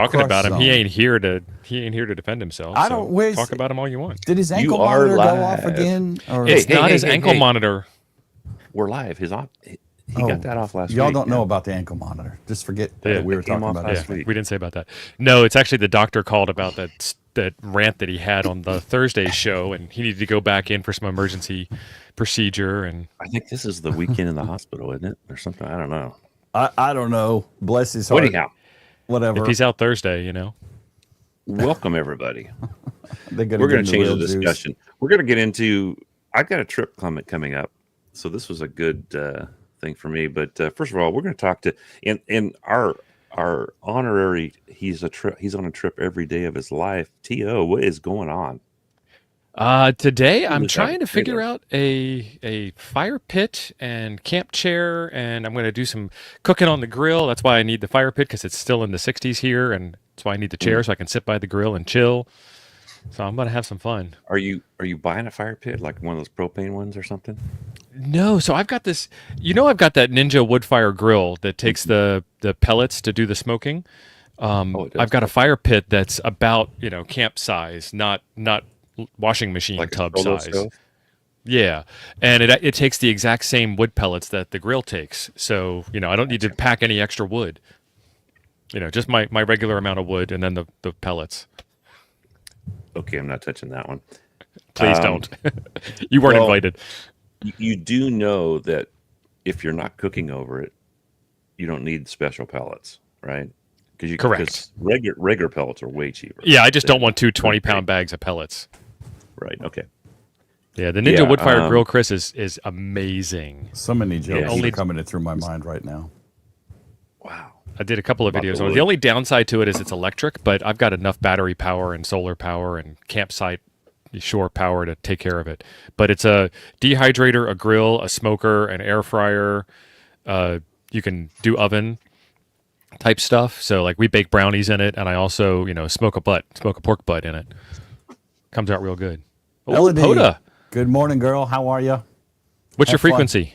Talking Crush about him, Zone. he ain't here to defend himself. I So don't. Where's talk about him all you want. did his You ankle are monitor go off live. again? Or It's Hey, not hey, his hey, ankle hey. monitor. We're live. He oh, got that off last y'all week. don't know about the ankle monitor. Just forget Yeah. that we were It came talking off about last that. week. We didn't say about that. No, it's actually the doctor called about that rant that he had on the Thursday show, and he needed to go back in for some emergency procedure. And I think this is the weekend in the hospital, isn't it? Or something. I don't know. I don't know. Bless his Well, heart. anyhow, Whatever. if he's out Thursday, you know. welcome everybody. They're We're going going to change the discussion. We're going to get into. I've got a trip coming up, so this was a good thing for me. But first of all, we're going to talk to in our honorary. He's on a trip every day of his life. To what is going on? Today I'm does that trying to say figure there? out a fire pit and camp chair, and I'm going to do some cooking on the grill. That's why I need the fire pit because it's still in the 60s here, and that's why I need the chair so I can sit by the grill and chill. So I'm going to have some fun. Are you buying a fire pit like one of those propane ones or something? No, so I've got this. I've got that Ninja wood fire grill that takes the pellets to do the smoking. It does. I've got a fire pit that's about camp size, not washing machine Like a tub solo size. stove? Yeah, and it takes the exact same wood pellets that the grill takes. So I don't need to pack any extra wood. Just my regular amount of wood and then the pellets. Okay, I'm not touching that one. Please don't. You weren't well, invited. You do know that if you're not cooking over it, you don't need special pellets, right? Correct. Regular pellets are way cheaper. Yeah, I just don't than want two propane. 20-pound bags of pellets. Right. Okay. Yeah, the Ninja wood fire um, grill, Chris, is amazing. So many jokes only- are coming in through my mind right now. Wow. I did a couple of About videos the on it. wood. The only downside to it is it's electric, but I've got enough battery power and solar power and campsite shore power to take care of it. But it's a dehydrator, a grill, a smoker, an air fryer. You can do oven type stuff. So like we bake brownies in it, and I also smoke a pork butt in it. Comes out real good. Oh, Elodie, Poda, good morning, girl. How are you? what's your Have fun. frequency?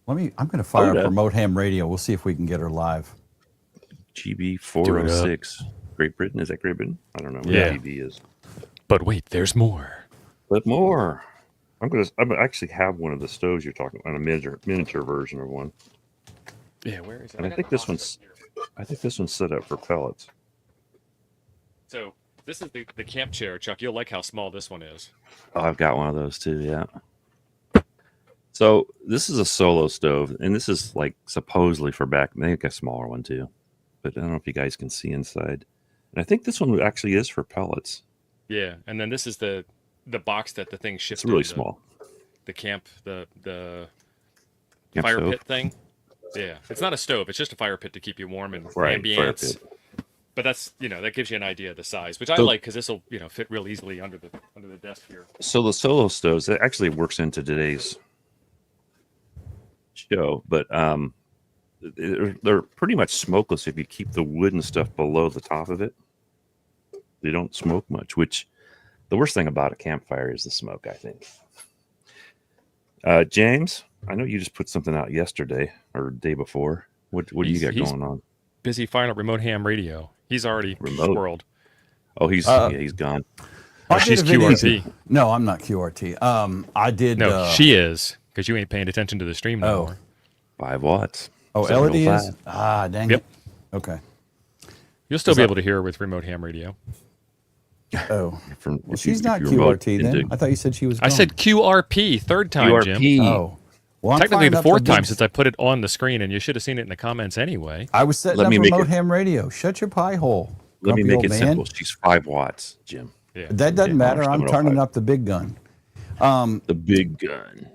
I'm going to fire Poda. up Remote Ham Radio. We'll see if we can get her live. GB 406. Great Britain. Is that Great Britain? I don't know what Yeah. GB is. But wait, there's more. But more. I actually have one of the stoves you're talking about, a miniature version of one. Yeah, where is it? And I think this one's set up for pellets. So this is the camp chair, Chuck. You'll like how small this one is. Oh, I've got one of those too, yeah. So this is a solo stove, and this is like supposedly for back. I think a smaller one too, but I don't know if you guys can see inside. And I think this one actually is for pellets. Yeah, and then this is the box that the thing ships. It's really small. The camp, the Camp fire stove? pit thing. Yeah, it's not a stove. It's just a fire pit to keep you warm and Right, fire ambience. pit. But that's that gives you an idea of the size, which I So- like because this will fit real easily under the desk here. So the solo stoves, that actually works into today's show, but they're pretty much smokeless if you keep the wood and stuff below the top of it. They don't smoke much, which the worst thing about a campfire is the smoke, I think. James, I know you just put something out yesterday or the day before. What do you got He's going on? Busy firing up Remote Ham Radio. He's already Remote? squirreled. Oh, he's gone. Oh, I did she's a video- QRT. No, I'm not QRT. I did. No, she is because you ain't paying attention to the stream no Oh. more. 5 watts. Oh, Elodie is. 705. Dang Yep. it. Okay. You'll still be able to hear her with Remote Ham Radio. Oh, From, well, if you- she's if not you remote QRT then. into I thought you said she was. I gone. said QRP third time, Jim. QRP. Oh, well, I'm Technically firing the up fourth time big- since I put it on the screen, and you should have seen it in the comments anyway. I was setting Let up me make Remote it- Ham Radio. Shut your pie hole. Let me grumpy make old it man. simple. She's 5 watts, Jim. Yeah. That doesn't matter. I'm 705. turning up the big gun. The big gun.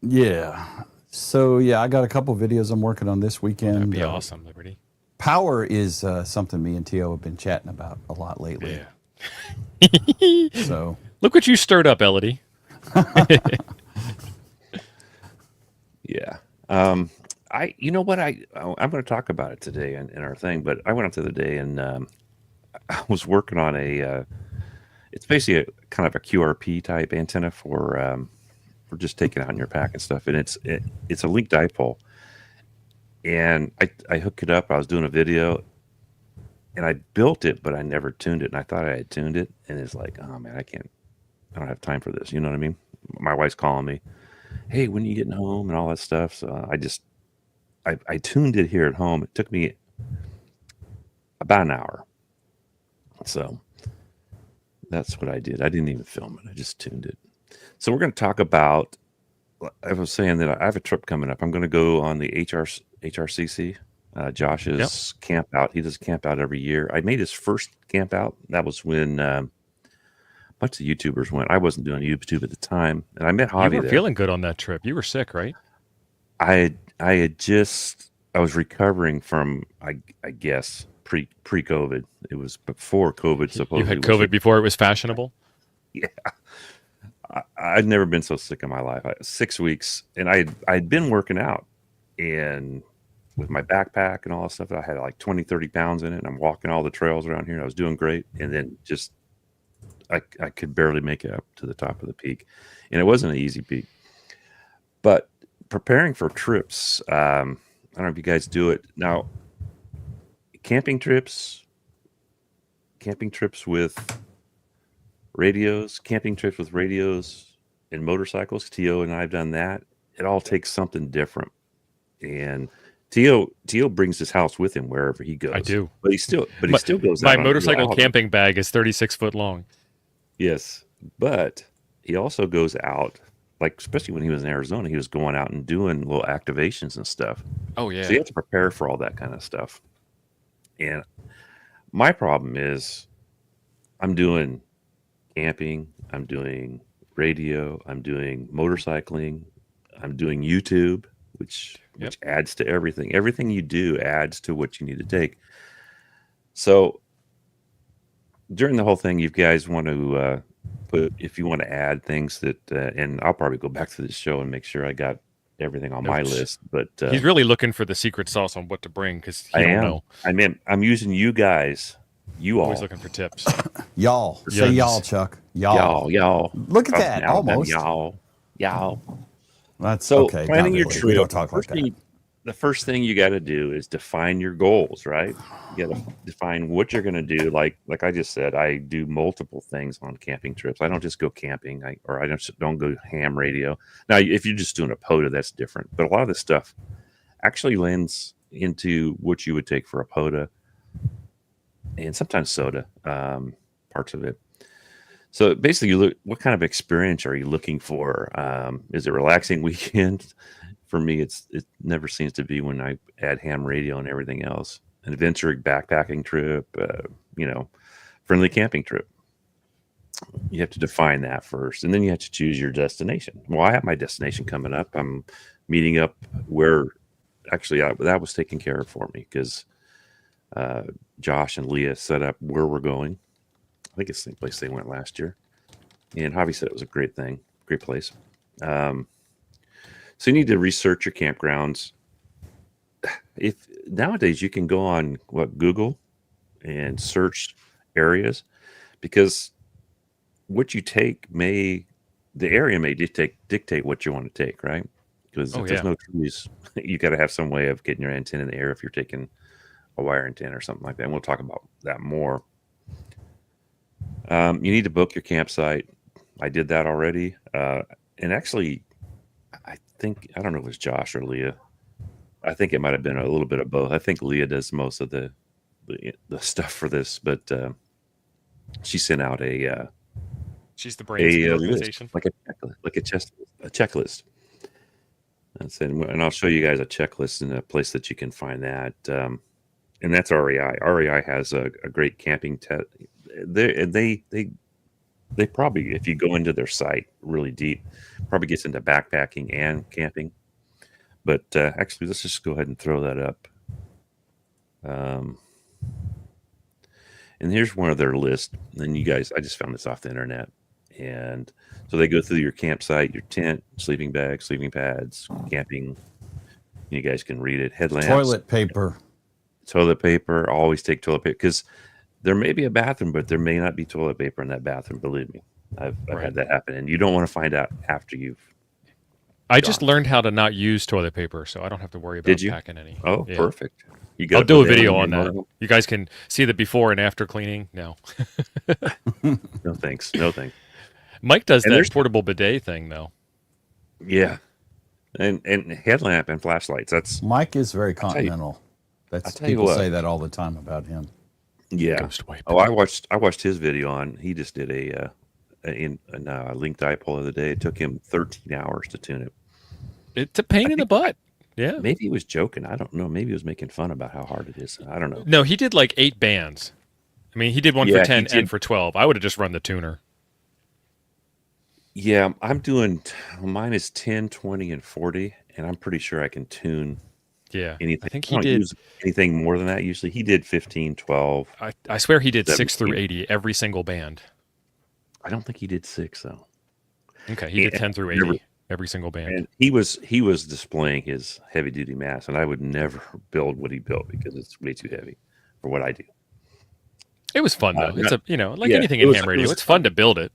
Yeah. So yeah, I got a couple videos I'm working on this weekend. That'd be awesome, Liberty. Power is something me and Tio have been chatting about a lot lately. Yeah. So Look what you stirred up, Elodie. Yeah. You know what? I'm going to talk about it today in our thing, but I went up the other day and I was working on it's basically a kind of a QRP type antenna for just taking it out in your pack and stuff. And it's a link dipole. And I hooked it up. I was doing a video and I built it, but I never tuned it. And I thought I had tuned it, and it's like, oh man, I don't have time for this. You know what I mean? My wife's calling me, hey, when are you getting home and all that stuff. So I tuned it here at home. It took me about an hour. So that's what I did. I didn't even film it. I just tuned it. So we're going to talk about. I was saying that I have a trip coming up. I'm going to go on the HRCC. Josh's camp out. He does camp out every year. I made his first camp out. That was when a bunch of YouTubers went. I wasn't doing YouTube at the time, and I met Javi You were there. feeling good on that trip. You were sick, right? I was recovering from I guess pre-COVID. It was before COVID. Supposedly You had was COVID before it was fashionable. Yeah, I'd never been so sick in my life. 6 weeks, and I'd been working out, and with my backpack and all that stuff, I had like 20, 30 pounds in it, and I'm walking all the trails around here, and I was doing great, and then just I could barely make it up to the top of the peak, and it wasn't an easy peak. But preparing for trips, I don't know if you guys do it now. Camping trips with radios, and motorcycles. Tio and I've done that. It all takes something different. And Tio brings his house with him wherever he goes. I do. But he still goes My out on motorcycle out. camping bag is 36 foot long. Yes. But he also goes out, like especially when he was in Arizona, he was going out and doing little activations and stuff. Oh yeah. So you have to prepare for all that kind of stuff. And my problem is I'm doing camping, I'm doing radio, I'm doing motorcycling, I'm doing YouTube, which adds to everything. Everything you do adds to what you need to take. So during the whole thing, you guys want to if you want to add things that, and I'll probably go back to the show and make sure I got everything on my list. But he's really looking for the secret sauce on what to bring because he don't know. I mean, I'm using you guys. You all. Always looking for tips. Y'all. Say y'all, Chuck. Y'all. Look at that. Almost. Y'all. That's So okay. planning not your really. trip. We don't talk like that. The first thing you got to do is define your goals, right? You got to define what you're going to do. Like I just said, I do multiple things on camping trips. I don't just go camping, I don't go ham radio. Now, if you're just doing a POTA, that's different. But a lot of this stuff actually lends into what you would take for a POTA, and sometimes soda, parts of it. So basically, you look. What kind of experience are you looking for? Is it a relaxing weekend? For me, it never seems to be when I add ham radio and everything else. An adventure backpacking trip, friendly camping trip. You have to define that first, and then you have to choose your destination. Well, I have my destination coming up. I'm meeting up where actually that was taken care of for me because Josh and Leah set up where we're going. I think it's the same place they went last year. And Javi said it was a great thing, great place. So you need to research your campgrounds. If nowadays you can go on Google and search areas, because what you take the area may dictate what you want to take, right? Because if there's no trees, you got to have some way of getting your antenna in the air if you're taking a wire antenna or something like that. And we'll talk about that more. You need to book your campsite. I did that already. And actually, I don't know if it was Josh or Leah. I think it might have been a little bit of both. I think Leah does most of the stuff for this, but she sent out she's the brains of the organization, list, like a checklist. And I'll show you guys a checklist and a place that you can find that. And that's REI. REI has a great camping test. They probably, if you go into their site really deep, probably gets into backpacking and camping. But actually, let's just go ahead and throw that up. And here's one of their lists. And you guys, I just found this off the internet. And so they go through your campsite, your tent, sleeping bag, sleeping pads, camping. You guys can read it. Headlamps. Toilet paper. Always take toilet paper because there may be a bathroom, but there may not be toilet paper in that bathroom. Believe me, I've had that happen, and you don't want to find out after you've I just learned how to not use toilet paper, so I don't have to worry about Did you? packing any. Oh, Yeah. perfect. You I'll got do a video on that. You guys can see the before and after cleaning. No, No thanks. No thanks. Mike does And that there's- portable bidet thing though. Yeah. And headlamp and flashlights. That's Mike is very tell you- continental. That's tell you people what. say that all the time about him. yeah. Ghost wipe. Oh, I watched his video on. He just did a link dipole the other day. It took him 13 hours to tune it. It's a pain in the butt. Yeah. Maybe he was joking. I don't know. Maybe he was making fun about how hard it is. I don't know. No, he did like 8 bands. I mean, he did one Yeah, for he 10 did. and for 12. I would have just run the tuner. Yeah, I'm doing mine is 10, 20, and 40, and I'm pretty sure I can tune Yeah. anything. I think I he don't did. use anything more than that usually. He did 15, 12. I swear he did 6 through 17. 80 every single band. I don't think he did 6 though. Okay, he did Yeah, 10 through never- 80 every single band. And he was displaying his heavy duty mass, and I would never build what he built because it's way too heavy for what I do. It was fun though. It's like yeah, anything it in was- ham it radio. was It's fun to build it.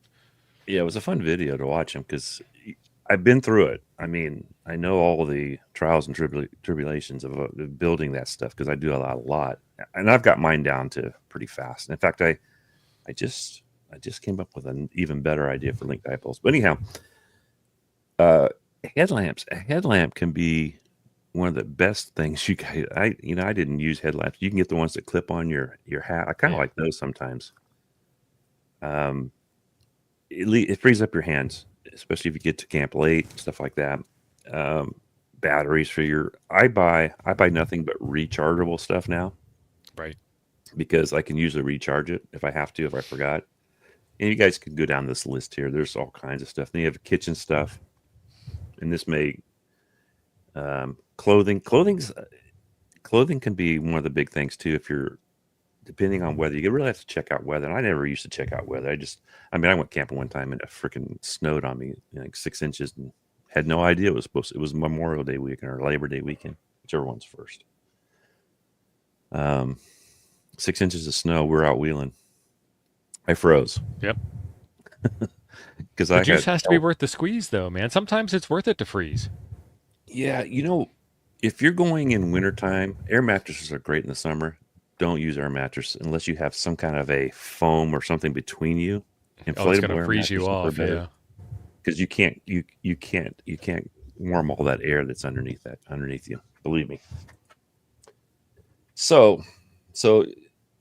Yeah, it was a fun video to watch him because I've been through it. I mean, I know all the trials and tribulations of building that stuff because I do a lot, and I've got mine down to pretty fast. In fact, I just came up with an even better idea for link dipoles. But anyhow, headlamps. A headlamp can be one of the best things you can. I didn't use headlamps. You can get the ones that clip on your hat. I kind of Yeah. like those sometimes. It frees up your hands, especially if you get to camp late, stuff like that. Batteries for your. I buy nothing but rechargeable stuff now Right. because I can usually recharge it if I have to, if I forgot. And you guys can go down this list here. There's all kinds of stuff. Then you have kitchen stuff, and this may clothing. Clothing can be one of the big things too. If you're depending on weather, you really have to check out weather. And I never used to check out weather. I went camping one time and it freaking snowed on me, like 6 inches, and had no idea it was Memorial Day weekend or Labor Day weekend, whichever one's first. 6 inches of snow. We're out wheeling. I froze. Yep. Because The juice has to be worth the squeeze though, man. Sometimes it's worth it to freeze. Yeah, if you're going in wintertime, air mattresses are great in the summer. Don't use air mattress unless you have some kind of a foam or something between you. Oh, it's gonna freeze you off. Yeah. Because you can't warm all that air that's underneath you. Believe me. So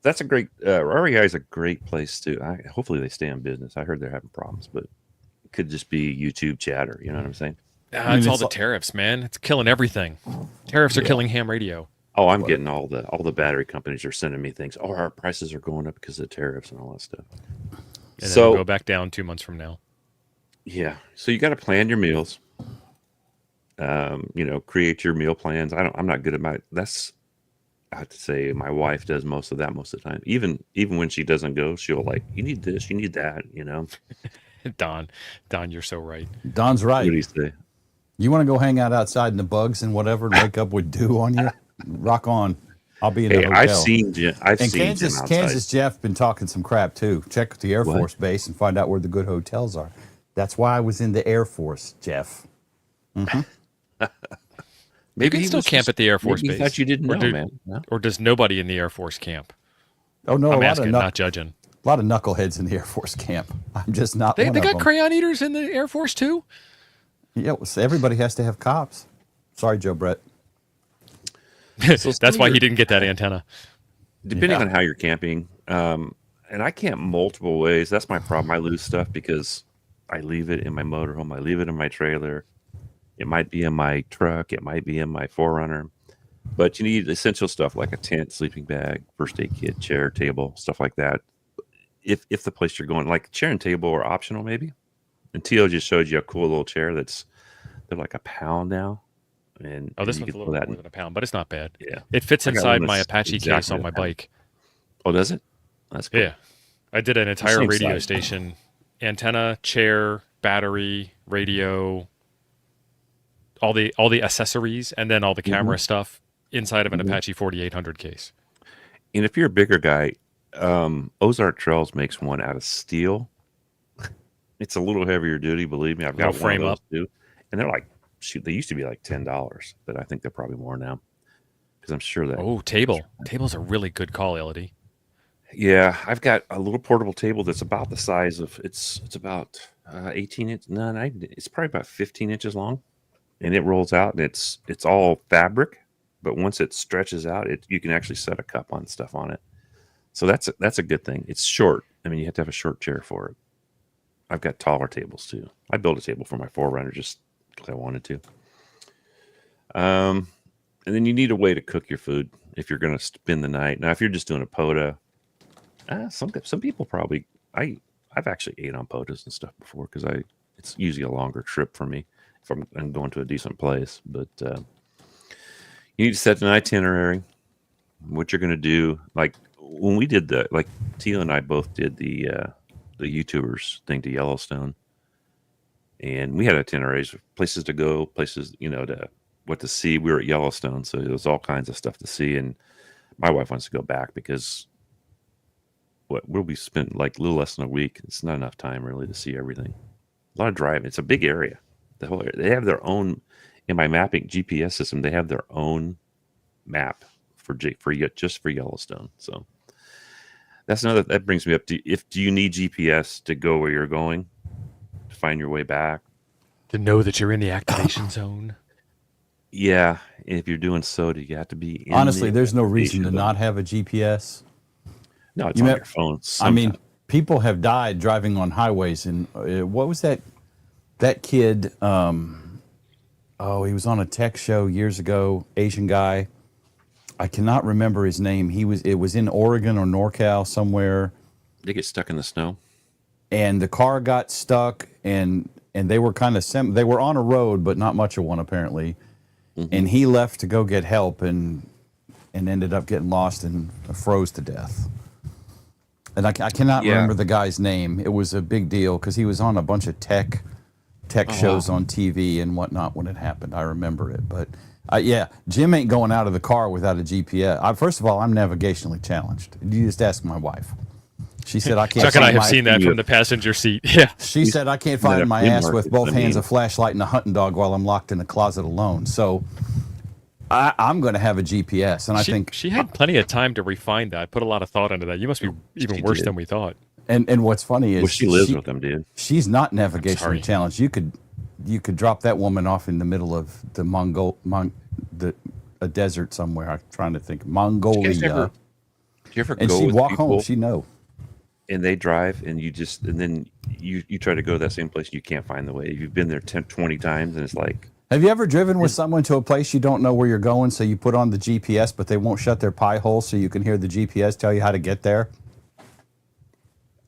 that's a great. REI is a great place to. Hopefully they stay in business. I heard they're having problems, but it could just be YouTube chatter. You know what I'm saying? It's all the tariffs, man. It's killing everything. Tariffs are killing ham radio. Oh, I'm getting all the battery companies are sending me things. Oh, our prices are going up because of tariffs and all that stuff. And then So- it'll go back down 2 months from now. Yeah. So you got to plan your meals. Create your meal plans. I'm not good at I have to say my wife does most of that most of the time. Even when she doesn't go, she'll like, you need this, you need that, Don, you're so right. Don's What right. do you say? You want to go hang out outside in the bugs and whatever and wake up with dew on you? Rock on. I'll be in the Hey, hotel. I've seen Jim And outside. Kansas Jeff been talking some crap too. Check with the Air What? Force Base and find out where the good hotels are. That's why I was in the Air Force, Jeff. You can still camp at the Air Force maybe he Base. thought you didn't Or know, do- man. No? Or does nobody in the Air Force camp? Oh no, I'm a lot asking, of not judging. knuckleheads in the Air Force camp. I'm just not They one of got them. crayon eaters in the Air Force too? Yeah, so everybody has to have cops. Sorry, Joe Brett. That's why he didn't get that antenna. Depending Yeah. on how you're camping, and I camp multiple ways. That's my problem. I lose stuff because I leave it in my motorhome. I leave it in my trailer. It might be in my truck. It might be in my Forerunner. But you need essential stuff like a tent, sleeping bag, first aid kit, chair, table, stuff like that. If the place you're going, like chair and table are optional, maybe. And Tio just showed you a cool little chair they're like £1 now. And Oh, this you one's a can little throw more than a pound, but it's not bad. Yeah. It fits I got inside one my that's Apache case exactly on my a pound. bike. Oh, does it? That's cool. Yeah. I did an entire Same radio size. station, antenna, chair, battery, radio, all the accessories, and then all the camera stuff inside of an Apache 4800 case. And if you're a bigger guy, Ozark Trails makes one out of steel. It's a little heavier duty, believe me. I've got Little one frame of those up. too, and they're like shoot, they used to be like $10, but I think they're probably more now because I'm sure that. Oh, table's a really good call, Elodie. Yeah, I've got a little portable table that's about the size of it's about 18 inch. No, it's probably about 15 inches long, and it rolls out, and it's all fabric. But once it stretches out, you can actually set a cup on stuff on it. So that's a good thing. It's short. I mean, you have to have a short chair for it. I've got taller tables too. I built a table for my Forerunner just because I wanted to. And then you need a way to cook your food if you're going to spend the night. Now, if you're just doing a POTA, some people probably I've actually ate on POTAs and stuff before because it's usually a longer trip for me if I'm going to a decent place. But you need to set an itinerary, what you're going to do. Like when we did like Teal and I both did the YouTubers thing to Yellowstone, and we had itineraries, places to go, places to what to see. We were at Yellowstone, so there was all kinds of stuff to see, and my wife wants to go back because we'll be spent like a little less than a week. It's not enough time really to see everything. A lot of driving. It's a big area. The whole area. They have their own in my mapping GPS system. They have their own map for just for Yellowstone. So that's another. That brings me up to do you need GPS to go where you're going, to find your way back, To know that you're in the activation zone. Yeah, if you're doing soda, you have to be. Honestly, there's no reason to zone. not have a GPS. No, it's on your phone. I mean, people have died driving on highways. And what was that kid? He was on a tech show years ago. Asian guy. I cannot remember his name. It was in Oregon or NorCal somewhere. They get stuck in the snow. And the car got stuck, and they were kind of they were on a road, but not much of one apparently. Mm-hmm. And he left to go get help, and ended up getting lost and froze to death. And I cannot remember the guy's name. It was a big deal because he was on a bunch of tech shows on TV and whatnot when it happened. I remember it. But Jim ain't going out of the car without a GPS. First of all, I'm navigationally challenged. You just ask my wife. She said I can't. Chuck and I have seen that from the passenger seat. Yeah. She said I can't find my ass with both hands, a flashlight, and a hunting dog while I'm locked in the closet alone. So I'm going to have a GPS, and I think she had plenty of time to refine that. Put a lot of thought into that. You must be even worse than we thought. And what's funny is she lives with them, dude. She's not navigationally challenged. You could drop that woman off in the middle of the a desert somewhere. I'm trying to think. Mongolia. Do you ever and go she'd with walk people, home. She know. And they drive, and then you try to go to that same place, and you can't find the way. You've been there 10, 20 times, and it's like. Have you ever driven with someone to a place you don't know where you're going, so you put on the GPS, but they won't shut their pie hole so you can hear the GPS tell you how to get there?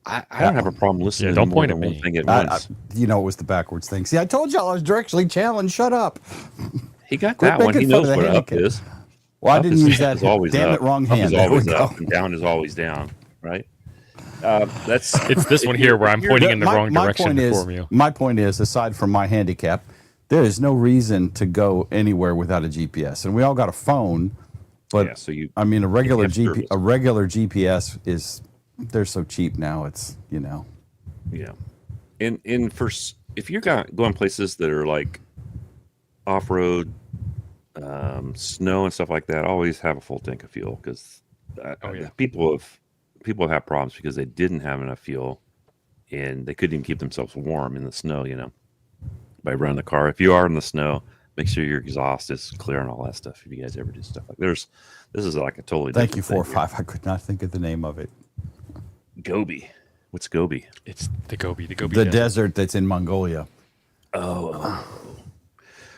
I don't have a problem listening to don't more point than at one me. thing at once. It was the backwards thing. See, I told y'all I was directionally challenged. Shut up. He got Quit that one. making He fun knows of the what up handicap. is. Well, I Up didn't is- use that. is always Damn up. it, wrong Up hand. is There we always go. up, and down is always down, right? It's this one here where I'm pointing in the wrong direction to form you. My point is, aside from my handicap, there is no reason to go anywhere without a GPS. And we all got a phone, but Yeah, so a regular have service. a regular GPS they're so cheap now. It's Yeah, and if you're going places that are like off road, snow and stuff like that, always have a full tank of fuel because people have had problems because they didn't have enough fuel and they couldn't even keep themselves warm in the snow. By running the car. If you are in the snow, make sure your exhaust is clear and all that stuff. If you guys ever do stuff like this is like a totally Thank you, different 4 or 5. I could not think of the name of it. thing. Gobi. What's Gobi? It's the Gobi. The Gobi. The Desert. desert that's in Mongolia.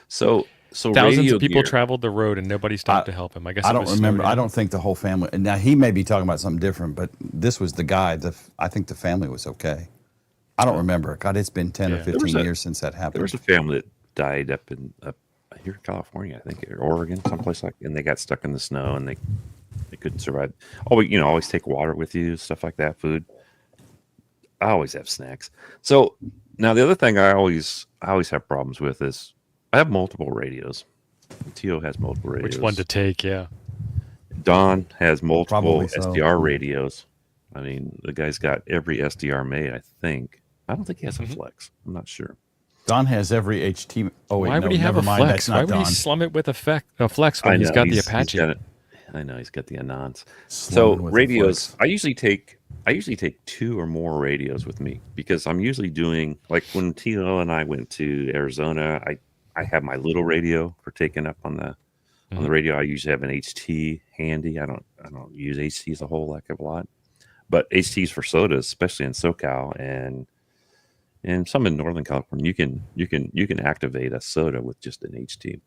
So Thousands radio of people gear. traveled the road and nobody stopped to help him. I guess I it don't was remember. snowed in. I don't think the whole family. Now he may be talking about something different, but this was the guy. I think the family was okay. I don't remember. God, it's been 10 or Yeah. 15 years since that happened. There was a family that died up here in California, I think, or Oregon, someplace and they got stuck in the snow and they couldn't survive. Always take water with you, stuff like that, food. I always have snacks. So now the other thing I always have problems with is I have multiple radios. Tio has multiple radios. Which one to take? Yeah. Don has multiple Probably so. SDR radios. The guy's got every SDR made, I think. I don't think he has a Flex. I'm not sure. Don has every HT. Oh wait, Why no, would he have never a mind. flex? That's Why not would he Don. slum it with a flex when I he's know got the Apache? got it. I know he's got the Anons. So Slumming with a radios, flex. I usually take 2 or more radios with me because I'm usually doing, like when Tilo and I went to Arizona, I have my little radio for taking up on the radio. I usually have an HT handy. I don't use HTs a whole heck of a lot, but HTs for sodas, especially in SoCal and some in Northern California, you can activate a soda with just an HT.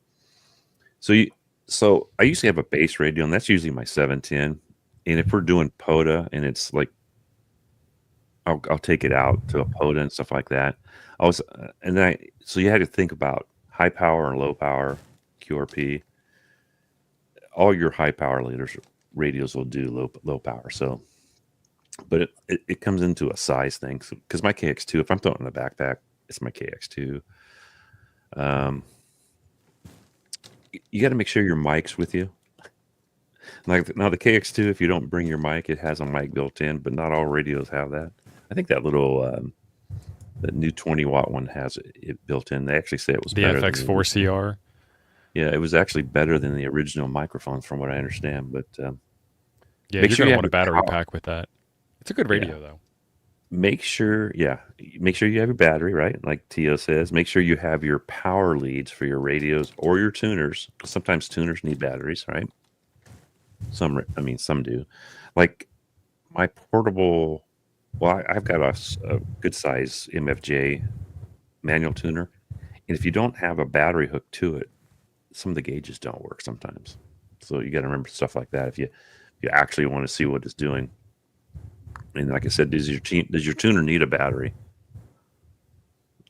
So I usually have a base radio, and that's usually my 710. And if we're doing POTA, and it's like I'll take it out to a POTA and stuff like that. So you had to think about high power and low power QRP. All your high power radios will do low power. So, but it comes into a size thing. Because my KX2, if I'm throwing it in the backpack, it's my KX2. You got to make sure your mic's with you. Like now the KX2, if you don't bring your mic, it has a mic built in, but not all radios have that. I think that little the new 20-watt one has it built in. They actually say it was The better FX4CR. Yeah, it was actually better than the original microphones, from what I understand. But Yeah, make you're sure gonna you want a have battery power. pack with that. It's a good radio though. Make sure you have your battery, right? Like Tio says, make sure you have your power leads for your radios or your tuners. Sometimes tuners need batteries, right? Some do. Like my portable, I've got a good size MFJ manual tuner, and if you don't have a battery hook to it, some of the gauges don't work sometimes. So you got to remember stuff like that if you actually want to see what it's doing. And like I said, does your tuner need a battery?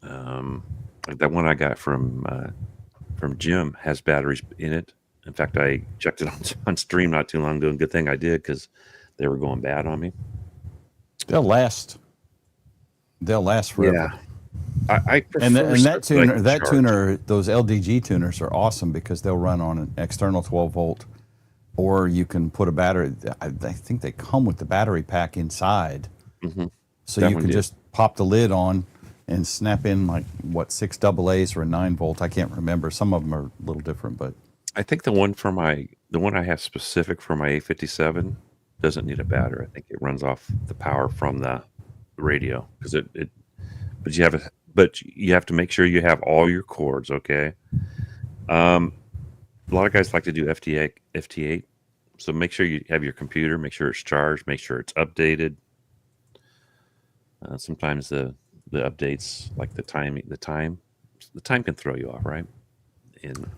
Like that one I got from Jim has batteries in it. In fact, I checked it on stream not too long ago, and good thing I did because they were going bad on me. They'll last. They'll last forever. Yeah, I prefer And that stuff I can that charge. tuner, those LDG tuners are awesome because they'll run on an external 12 volt, or you can put a battery. I think they come with the battery pack inside, so That you one can did. just pop the lid on and snap in like 6 AA's or a 9 volt. I can't remember. Some of them are a little different, but I think the one I have specific for my A57 doesn't need a battery. I think it runs off the power from the radio because but you have to make sure you have all your cords. Okay. A lot of guys like to do FT8. So make sure you have your computer, make sure it's charged, make sure it's updated. Sometimes the updates, like the time can throw you off, right? And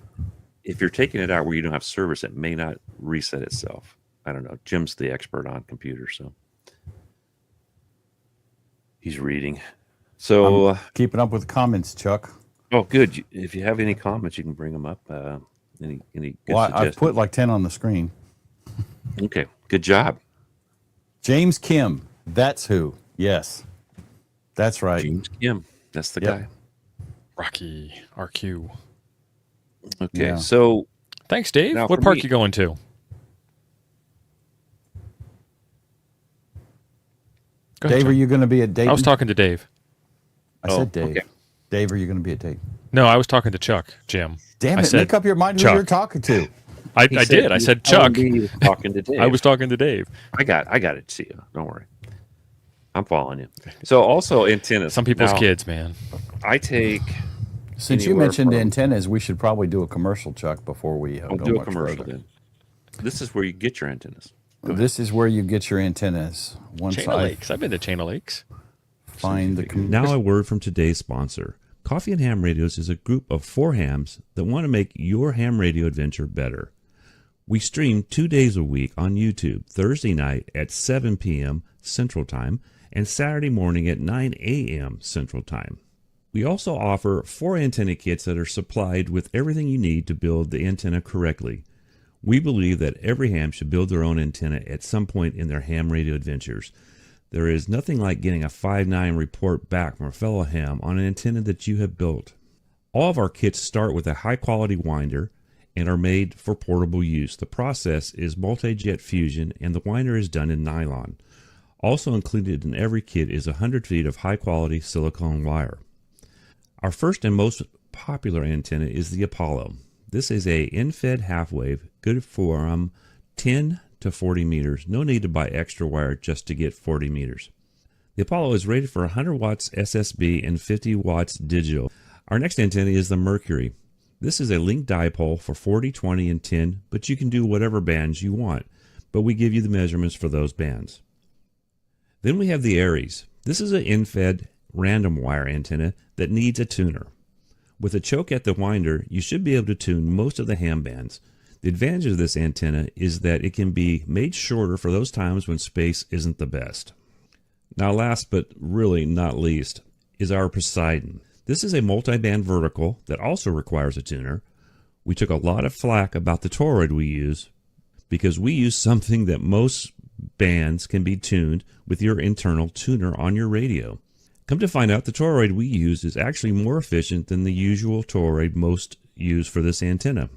if you're taking it out where you don't have service, it may not reset itself. I don't know. Jim's the expert on computers, so he's reading. So keeping up with the comments, Chuck. oh, good. If you have any comments, you can bring them up. Any good Well, I've suggestions? put like 10 on the screen. Okay, good job, James Kim, that's who. Yes, that's right. James Kim. That's the Yep. guy. Rocky RQ. Okay, Yeah. so Thanks, Dave. Now, What for park me- you going to? Go ahead, Dave, are Chuck. you going to be at Dayton? I was talking to Dave. I Oh, said Dave. okay. Dave, are you going to be at Dayton? No, I was talking to Chuck, Jim. Damn I it! said Make up your mind who Chuck. you're talking to. I he did. I he said was telling Chuck. me he was talking to Dave. I was talking to Dave. I got it. See you. Don't worry. I'm following you. So also antennas. Some people's Now, kids, man. I take. Since you Anywhere mentioned from- antennas, we should probably do a commercial, Chuck, before we I'll go do a much commercial further. then. This is where you get your antennas. This is where you get your antennas. Once Chain of I Lakes. I've been to Chain of Lakes. find the Now a word from today's sponsor. Coffee and Ham Radios is a group of 4 hams that want to make your ham radio adventure better. We stream 2 days a week on YouTube, Thursday night at 7 p.m. Central Time and Saturday morning at 9 a.m. Central Time. We also offer 4 antenna kits that are supplied with everything you need to build the antenna correctly. We believe that every ham should build their own antenna at some point in their ham radio adventures. There is nothing like getting a 5.9 report back from a fellow ham on an antenna that you have built. All of our kits start with a high-quality winder and are made for portable use. The process is multi-jet fusion, and the winder is done in nylon. Also included in every kit is 100 feet of high-quality silicone wire. Our first and most popular antenna is the Apollo. This is a in-fed half-wave, good for 10 to 40 meters. No need to buy extra wire just to get 40 meters. The Apollo is rated for 100 watts SSB and 50 watts digital. Our next antenna is the Mercury. This is a linked dipole for 40, 20, and 10, but you can do whatever bands you want, but we give you the measurements for those bands. Then we have the Aries. This is an in-fed random wire antenna that needs a tuner. With a choke at the winder, you should be able to tune most of the ham bands. The advantage of this antenna is that it can be made shorter for those times when space isn't the best. Now last but really not least is our Poseidon. This is a multi-band vertical that also requires a tuner. We took a lot of flack about the toroid we use because we use something that most bands can be tuned with your internal tuner on your radio. Come to find out, the toroid we use is actually more efficient than the usual toroid most use for this antenna.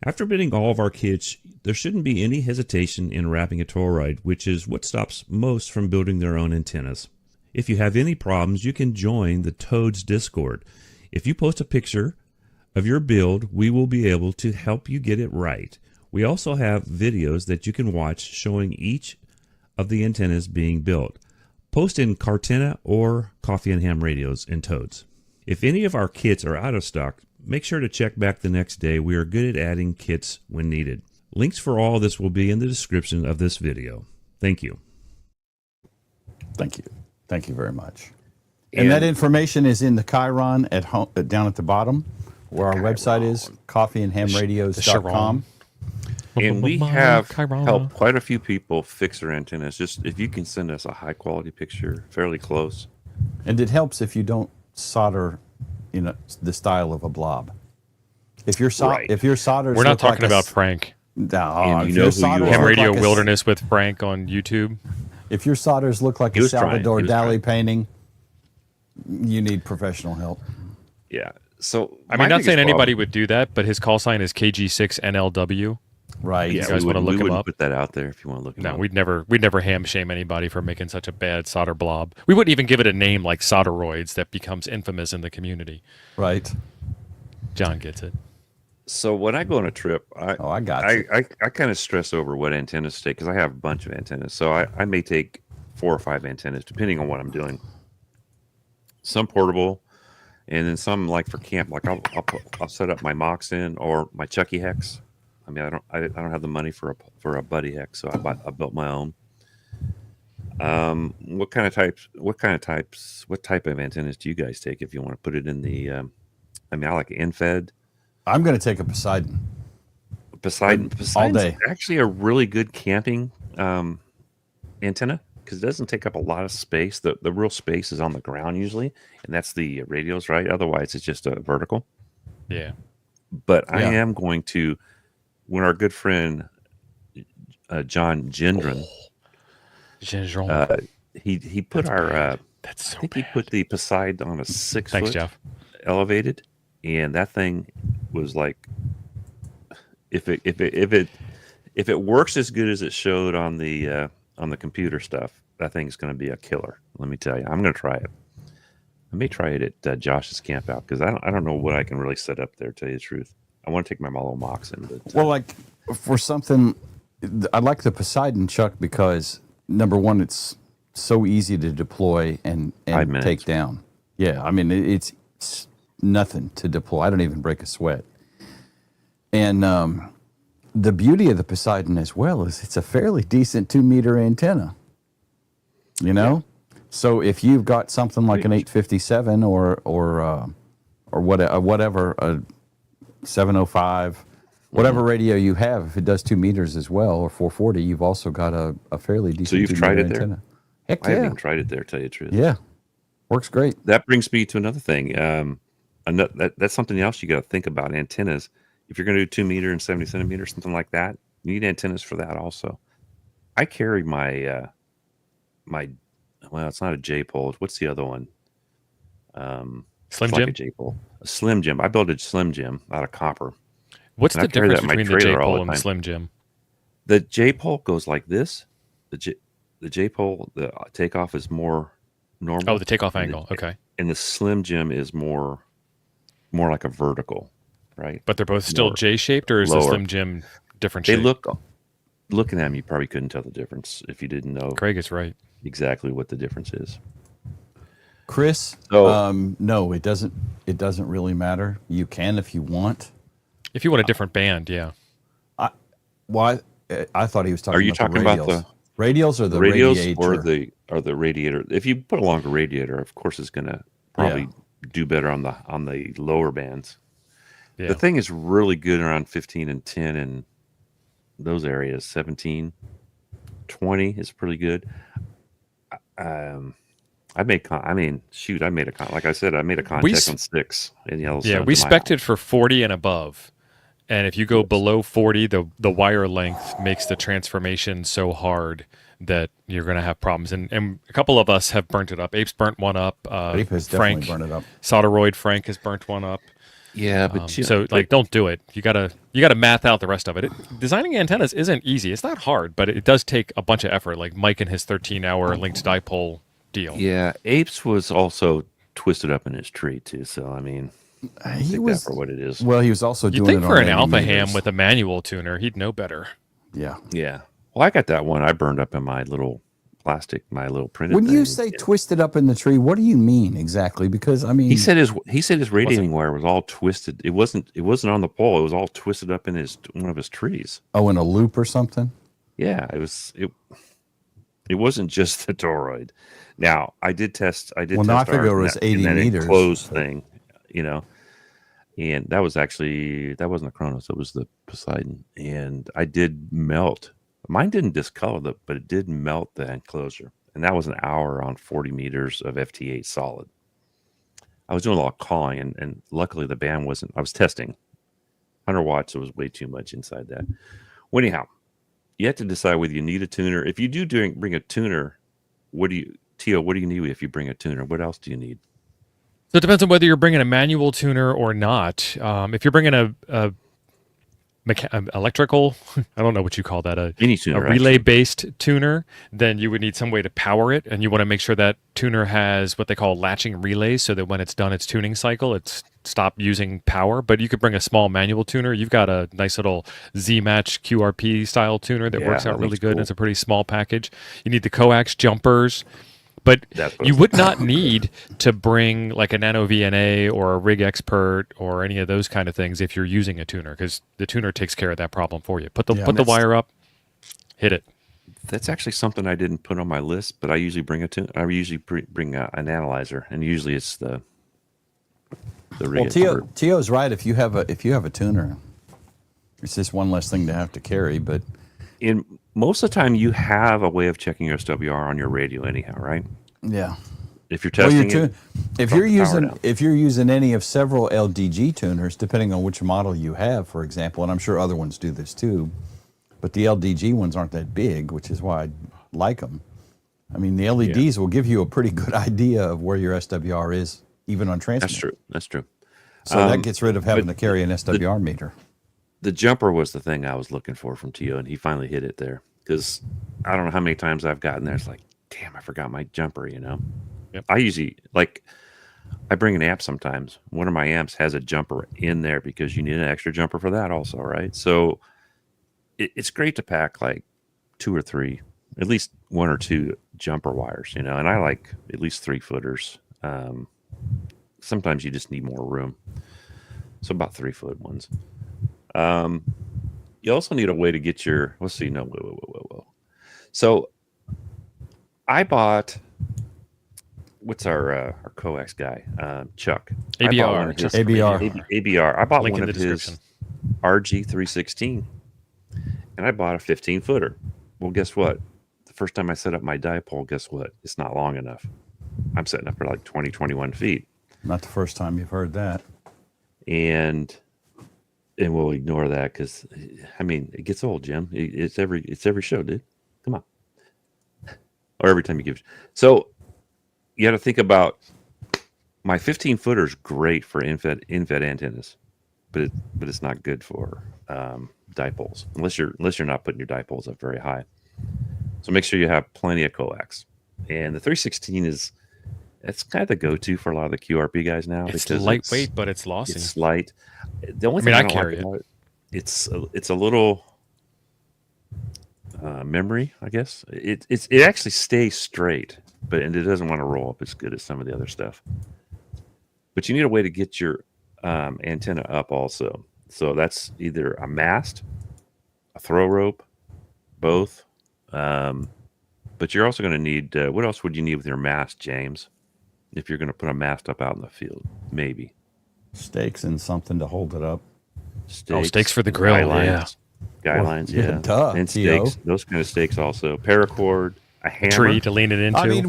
After bidding all of our kits, there shouldn't be any hesitation in wrapping a toroid, which is what stops most from building their own antennas. If you have any problems, you can join the Toads Discord. If you post a picture of your build, we will be able to help you get it right. We also have videos that you can watch showing each of the antennas being built. Post in Cartena or Coffee and Ham Radios in Toads. If any of our kits are out of stock, make sure to check back the next day. We are good at adding kits when needed. Links for all this will be in the description of this video. Thank you. Thank you. Thank you very much. And that information is in the Chiron at home, down at the bottom, where our website is, coffeeandhamradios.com. And we have helped quite a few people fix their antennas. Just if you can send us a high quality picture, fairly close. And it helps if you don't solder, the style of a blob. If your Right. solder, We're not talking about Frank. No, And if you know your who you solders are. Ham look Radio like a- Wilderness with Frank on YouTube. If your solders look like He a was trying. Salvador He was Dali trying. painting, you need professional help. Yeah. So I my mean, not biggest saying anybody problem- would do that, but his call sign is KG6NLW. Right. Yeah, You guys we wanna wouldn't- look we him wouldn't up? put that out there if you want to look him No, up. we'd never ham shame anybody for making such a bad solder blob. We wouldn't even give it a name like solderoids that becomes infamous in the community. Right. John gets it. So when I go on a trip, I got you. I kind of stress over what antennas to take because I have a bunch of antennas. So I may take 4 or 5 antennas depending on what I'm doing. Some portable, and then some like for camp. Like I'll set up my Moxin or my Chucky Hex. I mean, I don't have the money for a Buddy Hex, so I built my own. What type of antennas do you guys take if you want to put it in the? I mean, I like infed. I'm going to take a Poseidon. Poseidon's day. actually a really good camping antenna because it doesn't take up a lot of space. The real space is on the ground usually, and that's the radios, right? Otherwise, it's just a vertical. Yeah. But I Yeah. am going to, when our good friend John Gendron, Gendron. he put our, That's so I think he bad. put the Poseidon on a 6 Thanks, foot Jeff. elevated, and that thing was like, if it works as good as it showed on the computer stuff, that thing's going to be a killer. Let me tell you, I'm going to try it. I may try it at Josh's camp out because I don't know what I can really set up there. To tell you the truth, I want to take my Malo Moxin, but Well, like for something, I like the Poseidon, Chuck, because number one, it's so easy to deploy and 5 minutes. take down. Yeah, I mean it's nothing to deploy. I don't even break a sweat. And the beauty of the Poseidon as well is it's a fairly decent 2-meter antenna. You know, so if you've got something like an 857 or whatever a 705. Whatever radio you have, if it does 2 meters as well, or 440, you've also got a fairly decent. So you've 2 tried meter it there? antenna. Heck I haven't yeah, even tried it there. To tell you the truth, yeah, works great. That brings me to another thing. That's something else you got to think about antennas. If you're going to do 2 meter and 70 centimeters, something like that, you need antennas for that also. I carry my well, it's not a J pole. What's the other one? Slim It's like Jim? a J pole, a Slim Jim. I built a Slim Jim out of copper. What's And the I carry that difference in my between the J trailer all pole the and the time. Slim Jim? The J pole goes like this. The J pole, the takeoff is more normal. Oh, the takeoff and angle. Okay. and the Slim Jim is more like a vertical, right? But they're both still More J-shaped, or is the lower. Slim Jim different They shape? looking at them, you probably couldn't tell the difference if you didn't know Craig is right. exactly what the difference is. Chris, So- no, it doesn't. It doesn't really matter. You can if you want. If you want a different band, yeah. Why? I thought he was talking. Are you about talking the about radials. Radials or the radials radiator? or the radiator? If you put a longer radiator, of course, it's going to probably do better on the lower bands. Yeah. The thing is really good around 15 and 10 and those areas. 17, 20 is pretty good. I made like I said, I made a contact on 6 in Yellowstone. Yeah, we spec'd for 40 and above. And if you go below 40, the wire length makes the transformation so hard that you're going to have problems. And a couple of us have burnt it up. Ape's burnt one up. Ape has Frank, definitely burned it up. Solderoid Frank has burnt one up. Yeah, but So like, don't do it. You gotta math out the rest of it. Designing antennas isn't easy. It's not hard, but it does take a bunch of effort. Like Mike and his 13-hour linked dipole deal. yeah, Apes was also twisted up in his tree too. So I mean, He take was that for what it is. well. He was also You'd doing think it for on an 80 alpha meters. ham with a manual tuner, he'd know better. Yeah. Yeah. Well, I got that one. I burned up in my little plastic, my little printed. When you thing. say twisted up in the tree, what do you mean exactly? Because I mean, He said his radiating wire was all twisted. It wasn't on the pole. It was all twisted up in one of his trees. oh, in a loop or something. Yeah, it wasn't just the toroid. Now I did test. I did. Well, test no, I figured it ours was in 80 that meters. enclosed thing, and that wasn't a Chronos. It was the Poseidon, and I did melt. Mine didn't discolor but it did melt the enclosure, and that was an hour on 40 meters of FT8 solid. I was doing a lot of calling, and luckily the band wasn't. I was testing 100 watts. It was way too much inside that. Well, anyhow, you have to decide whether you need a tuner. If you bring a tuner, Tio, what do you need if you bring a tuner? What else do you need? So it depends on whether you're bringing a manual tuner or not. If you're bringing a electrical, I don't know what you call that, Any tuner, a relay-based tuner, then you would need some way to power it, and you want to make sure that tuner has what they call latching relays, so that when it's done its tuning cycle, it's stopped using power. But you could bring a small manual tuner. You've got a nice little Z-Match QRP style tuner that works out that really looks good. And cool. it's a pretty small package. You need the coax jumpers. But That's what you I was would not need to bring like a Nano VNA or a Rig Expert or any of those kind of things if you're using a tuner, because the tuner takes care of that problem for you. Put the wire up, hit it. That's actually something I didn't put on my list, but I usually bring bring an analyzer, and usually it's the Well, Tio's right. If you have a tuner, it's just one less thing to have to carry. But in most of the time, you have a way of checking your SWR on your radio, anyhow, right? yeah. If you're Well, testing if drop you're the power using down. if you're using any of several LDG tuners, depending on which model you have, for example, and I'm sure other ones do this too, but the LDG ones aren't that big, which is why I like them. I mean, the LEDs will give you a pretty good idea of where your SWR is, even on transmit. That's true. That's true. So that gets rid of having to carry an SWR meter. The jumper was the thing I was looking for from Tio, and he finally hit it there. Because I don't know how many times I've gotten there. It's like, damn, I forgot my jumper. Yep. I usually I bring an amp sometimes. One of my amps has a jumper in there because you need an extra jumper for that also, right? So it's great to pack like 2 or 3, at least 1 or 2 jumper wires, and I like at least 3 footers. Sometimes you just need more room, so about 3-foot ones. You also need a way to get your. Let's see. No, whoa. So I bought. What's our coax guy? Chuck. I bought one of his- ABR. ABR. I bought Link one in of the his description. RG316, and I bought a 15-footer. Well, guess what? The first time I set up my dipole, guess what? It's not long enough. I'm setting up for like 20, 21 feet. Not the first time you've heard that. And we'll ignore that because I mean it gets old, Jim. It's every show, dude. Come on, or every time you give. So you got to think about my 15-footer is great for infed antennas, but it's not good for dipoles unless you're not putting your dipoles up very high. So make sure you have plenty of coax. And the 316 is It's kind of the go-to for a lot of the QRP guys now It's because lightweight, but it's lossy. it's light. The only I thing mean, I I don't carry like it. about it, it's a little memory, I guess. It actually stays straight, but and it doesn't want to roll up as good as some of the other stuff. But you need a way to get your antenna up also. So that's either a mast, a throw rope, both. But you're also going to need what else would you need with your mast, James? If you're going to put a mast up out in the field, maybe Stakes and something to hold it up. Stakes for the grill, guy yeah. lines, guy Well, lines, yeah, yeah, duh, and T.O. stakes, those kind of stakes also. Paracord, a hammer, Tree to lean it into. I mean,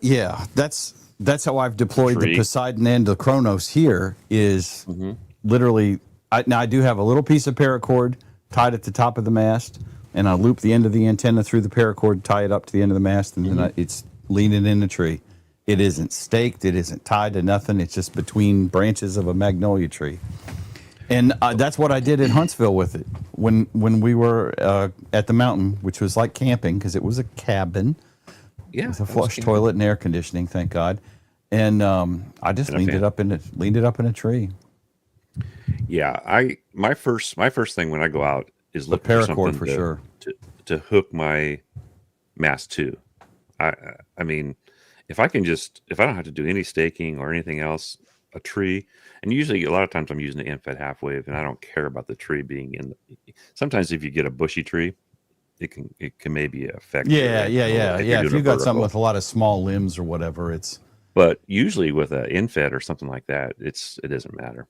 yeah, that's how I've deployed the Tree. Poseidon and the Kronos here is Mhm. literally, now I do have a little piece of paracord tied at the top of the mast, and I loop the end of the antenna through the paracord, tie it up to the end of the mast, and then it's leaning in the tree. It isn't staked. It isn't tied to nothing. It's just between branches of a magnolia tree. And that's what I did in Huntsville with it when we were at the mountain, which was like camping because it was a cabin yeah, with a that was flush camping. toilet and air conditioning, thank God. And I just And a leaned fan. it up in a tree. Yeah, my first thing when I go out is The look for paracord something for to, sure. to hook my mast to. I mean, if I don't have to do any staking or anything else, a tree, and usually a lot of times I'm using the end-fed half wave, and I don't care about the tree being in. Sometimes if you get a bushy tree, it can maybe affect. your Yeah. antenna a little bit If doing you a got something vertical. with a lot of small limbs or whatever, it's But usually with an end-fed or something like that, it doesn't matter.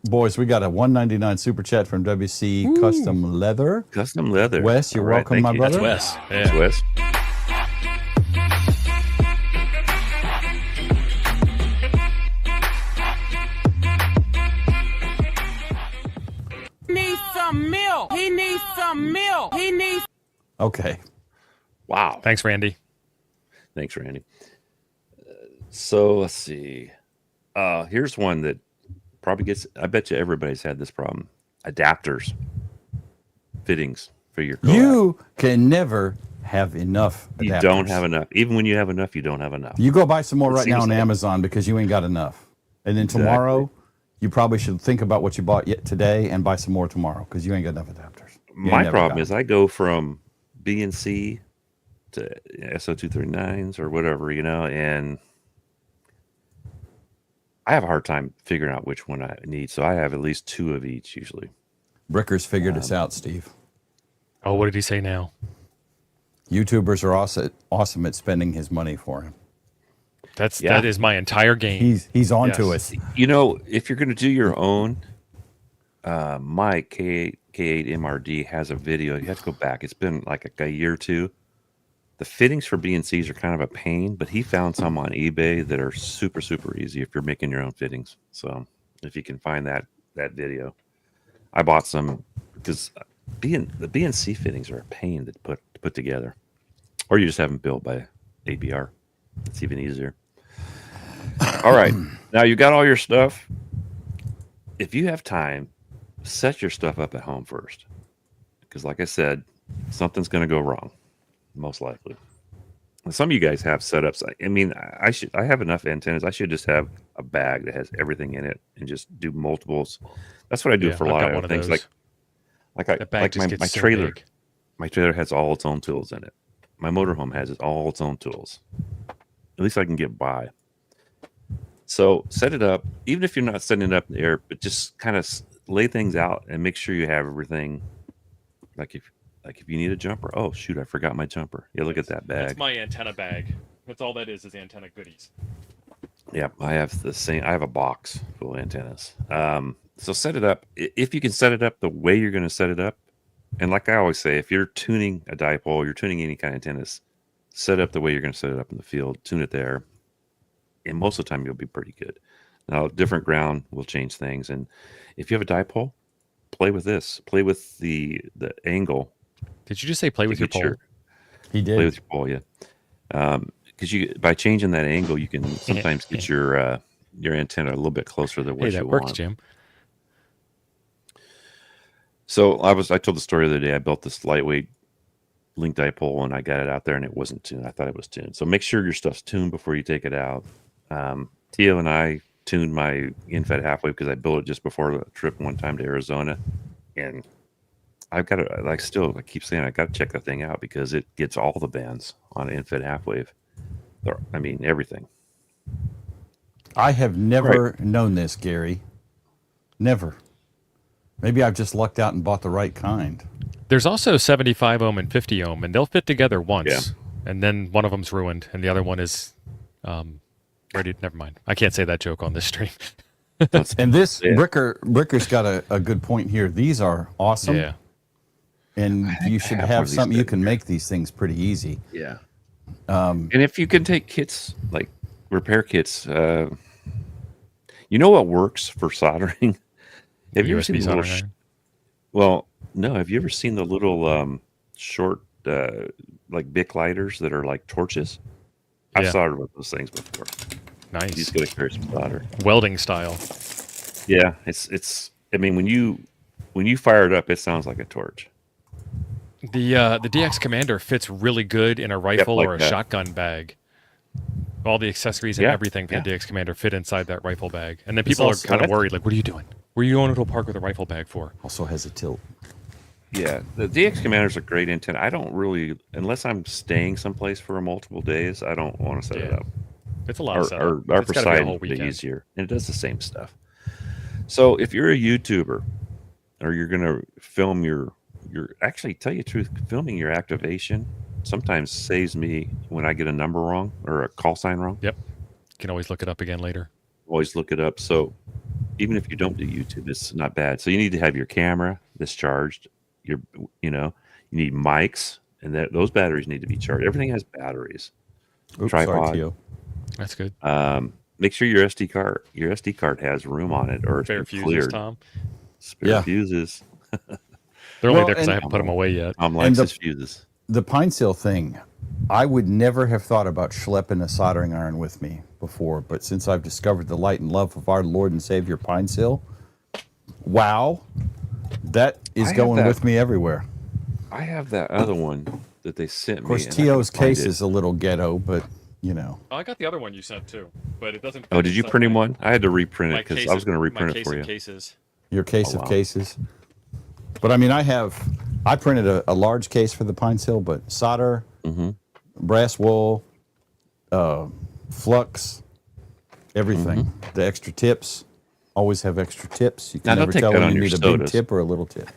boys. We got a $1.99 super chat from WC Custom Leather. Custom leather. Wes, you're All right, welcome, thank my you. brother. Wes. Thanks, Yeah. Wes. Needs some milk. He needs some milk. He needs. Okay. Wow. Thanks, Randy. Thanks, Randy. So let's see. Here's one that probably gets. I bet you everybody's had this problem. Adapters, fittings for your coax. You can never have enough adapters. You don't have enough. Even when you have enough, you don't have enough. You go buy some more It right now seems on like- Amazon because you ain't got enough. And then tomorrow, you probably should think about what you bought yet today and buy some more tomorrow because you ain't got enough adapters. You ain't My never problem got is I go from BNC to SO239s or whatever, and I have a hard time figuring out which one I need. So I have at least two of each usually. Bricker's figured us out, Steve. Oh, what did he say now? YouTubers are awesome at spending his money for him. Yeah. That is my entire game. He's on to Yes. us. If you're going to do your own, my K8 MRD has a video. You have to go back. It's been like a year or two. The fittings for BNCs are kind of a pain, but he found some on eBay that are super, super easy if you're making your own fittings. So if you can find that video, I bought some because the BNC fittings are a pain to put together, or you just have them built by ABR. It's even easier. All right, now you got all your stuff. If you have time, set your stuff up at home first, because like I said, something's going to go wrong, most likely. And some of you guys have setups. I mean, I have enough antennas. I should just have a bag that has everything in it and just do multiples. That's what I do Yeah, for a I've lot got of one other of things. those. That bag Like just my gets so trailer. big. My trailer has all its own tools in it. My motorhome has all its own tools. At least I can get by. So set it up, even if you're not setting it up in the air, but just kind of lay things out and make sure you have everything. Like if you need a jumper, oh shoot, I forgot my jumper. Yeah, look at that That's bag. my antenna bag. That's all that is antenna goodies. Yeah, I have the same. I have a box full of antennas. So set it up. If you can set it up the way you're going to set it up, and like I always say, if you're tuning a dipole, you're tuning any kind of antennas, set up the way you're going to set it up in the field. Tune it there, and most of the time you'll be pretty good. Now, different ground will change things, and if you have a dipole, play with this. Play with the angle. Did you just say play with your get pole? He Play did. with your pole, yeah. Because you by changing that angle, you can sometimes get your antenna a little bit closer to what Hey, you that works, want. Jim. So I told the story the other day. I built this lightweight link dipole, and I got it out there, and it wasn't tuned. I thought it was tuned. So make sure your stuff's tuned before you take it out. Tio and I tuned my InFed halfway because I built it just before the trip one time to Arizona, and I've got to I keep saying I got to check the thing out because it gets all the bands on InFed half wave. I mean everything. I have never known this, Gary. Never. Maybe I've just lucked out and bought the right kind. There's also 75 ohm and 50 ohm, and they'll fit together once, Yeah. and then one of them's ruined, and the other one is ready. Never mind. I can't say that joke on this stream. And this Yeah. Ricker's got a good point here. These are awesome. Yeah. And you should have one have of these something you good can make these things pretty easy. Yeah. And if you can take kits like repair kits, you know what works for soldering? Have you ever seen USB the little soldering iron. well, no. Have you ever seen the little short like Bic lighters that are like torches? I've Yeah. soldered with those things before. You Nice. just gotta carry some solder. Welding style. Yeah, it's. I mean, when you fire it up, it sounds like a torch. The DX Commander fits really good in a rifle like or a that. shotgun bag. All the accessories and Yeah, everything for the DX Commander fit inside that rifle bag. And then It's people are also- kind of worried, like, what are you doing? Where are you going to a park with a rifle bag for? Also has a tilt. Yeah, the DX Commander is a great intent. I don't really, unless I'm staying someplace for multiple days, I don't want to set it Yeah. up. It's a lot of setup. Our It's gotta be a Poseidon whole is weekend. easier, and it does the same stuff. So if you're a YouTuber, or you're gonna film your actually tell you the truth, filming your activation sometimes saves me when I get a number wrong or a call sign wrong. Yep. You can always look it up again later. Always look it up. So even if you don't do YouTube, it's not bad. So you need to have your camera discharged. You need mics, and those batteries need to be charged. Everything has batteries. Oops, Tripod. sorry, Tio. That's good. Make sure your SD card has room on it, or it's Spare been fuses, cleared. Tom. Spare Yeah. fuses. They're only Well, there because I and- haven't put them away yet. Tom likes the- his fuses. The Pine Seal thing, I would never have thought about schlepping a soldering iron with me before, but since I've discovered the light and love of our Lord and Savior Pine Seal, wow, that is I have going that. with me everywhere. I have that other one that they sent me. Of course, and I Tio's can't find case it. is a little ghetto, but you know. Oh, I got the other one you sent too, but it doesn't. Oh, did you print him one? I had to reprint My it because case I was of- going to my reprint it case for of you. Cases. Your case Oh, of wow. cases. But I mean, I printed a large case for the Pine Seal, but solder, Mm-hmm. brass wool, flux, everything. Mm-hmm. The extra tips. Always have extra tips. You Now, can don't never take tell that when on you your need a big sodas. tip or a little tip.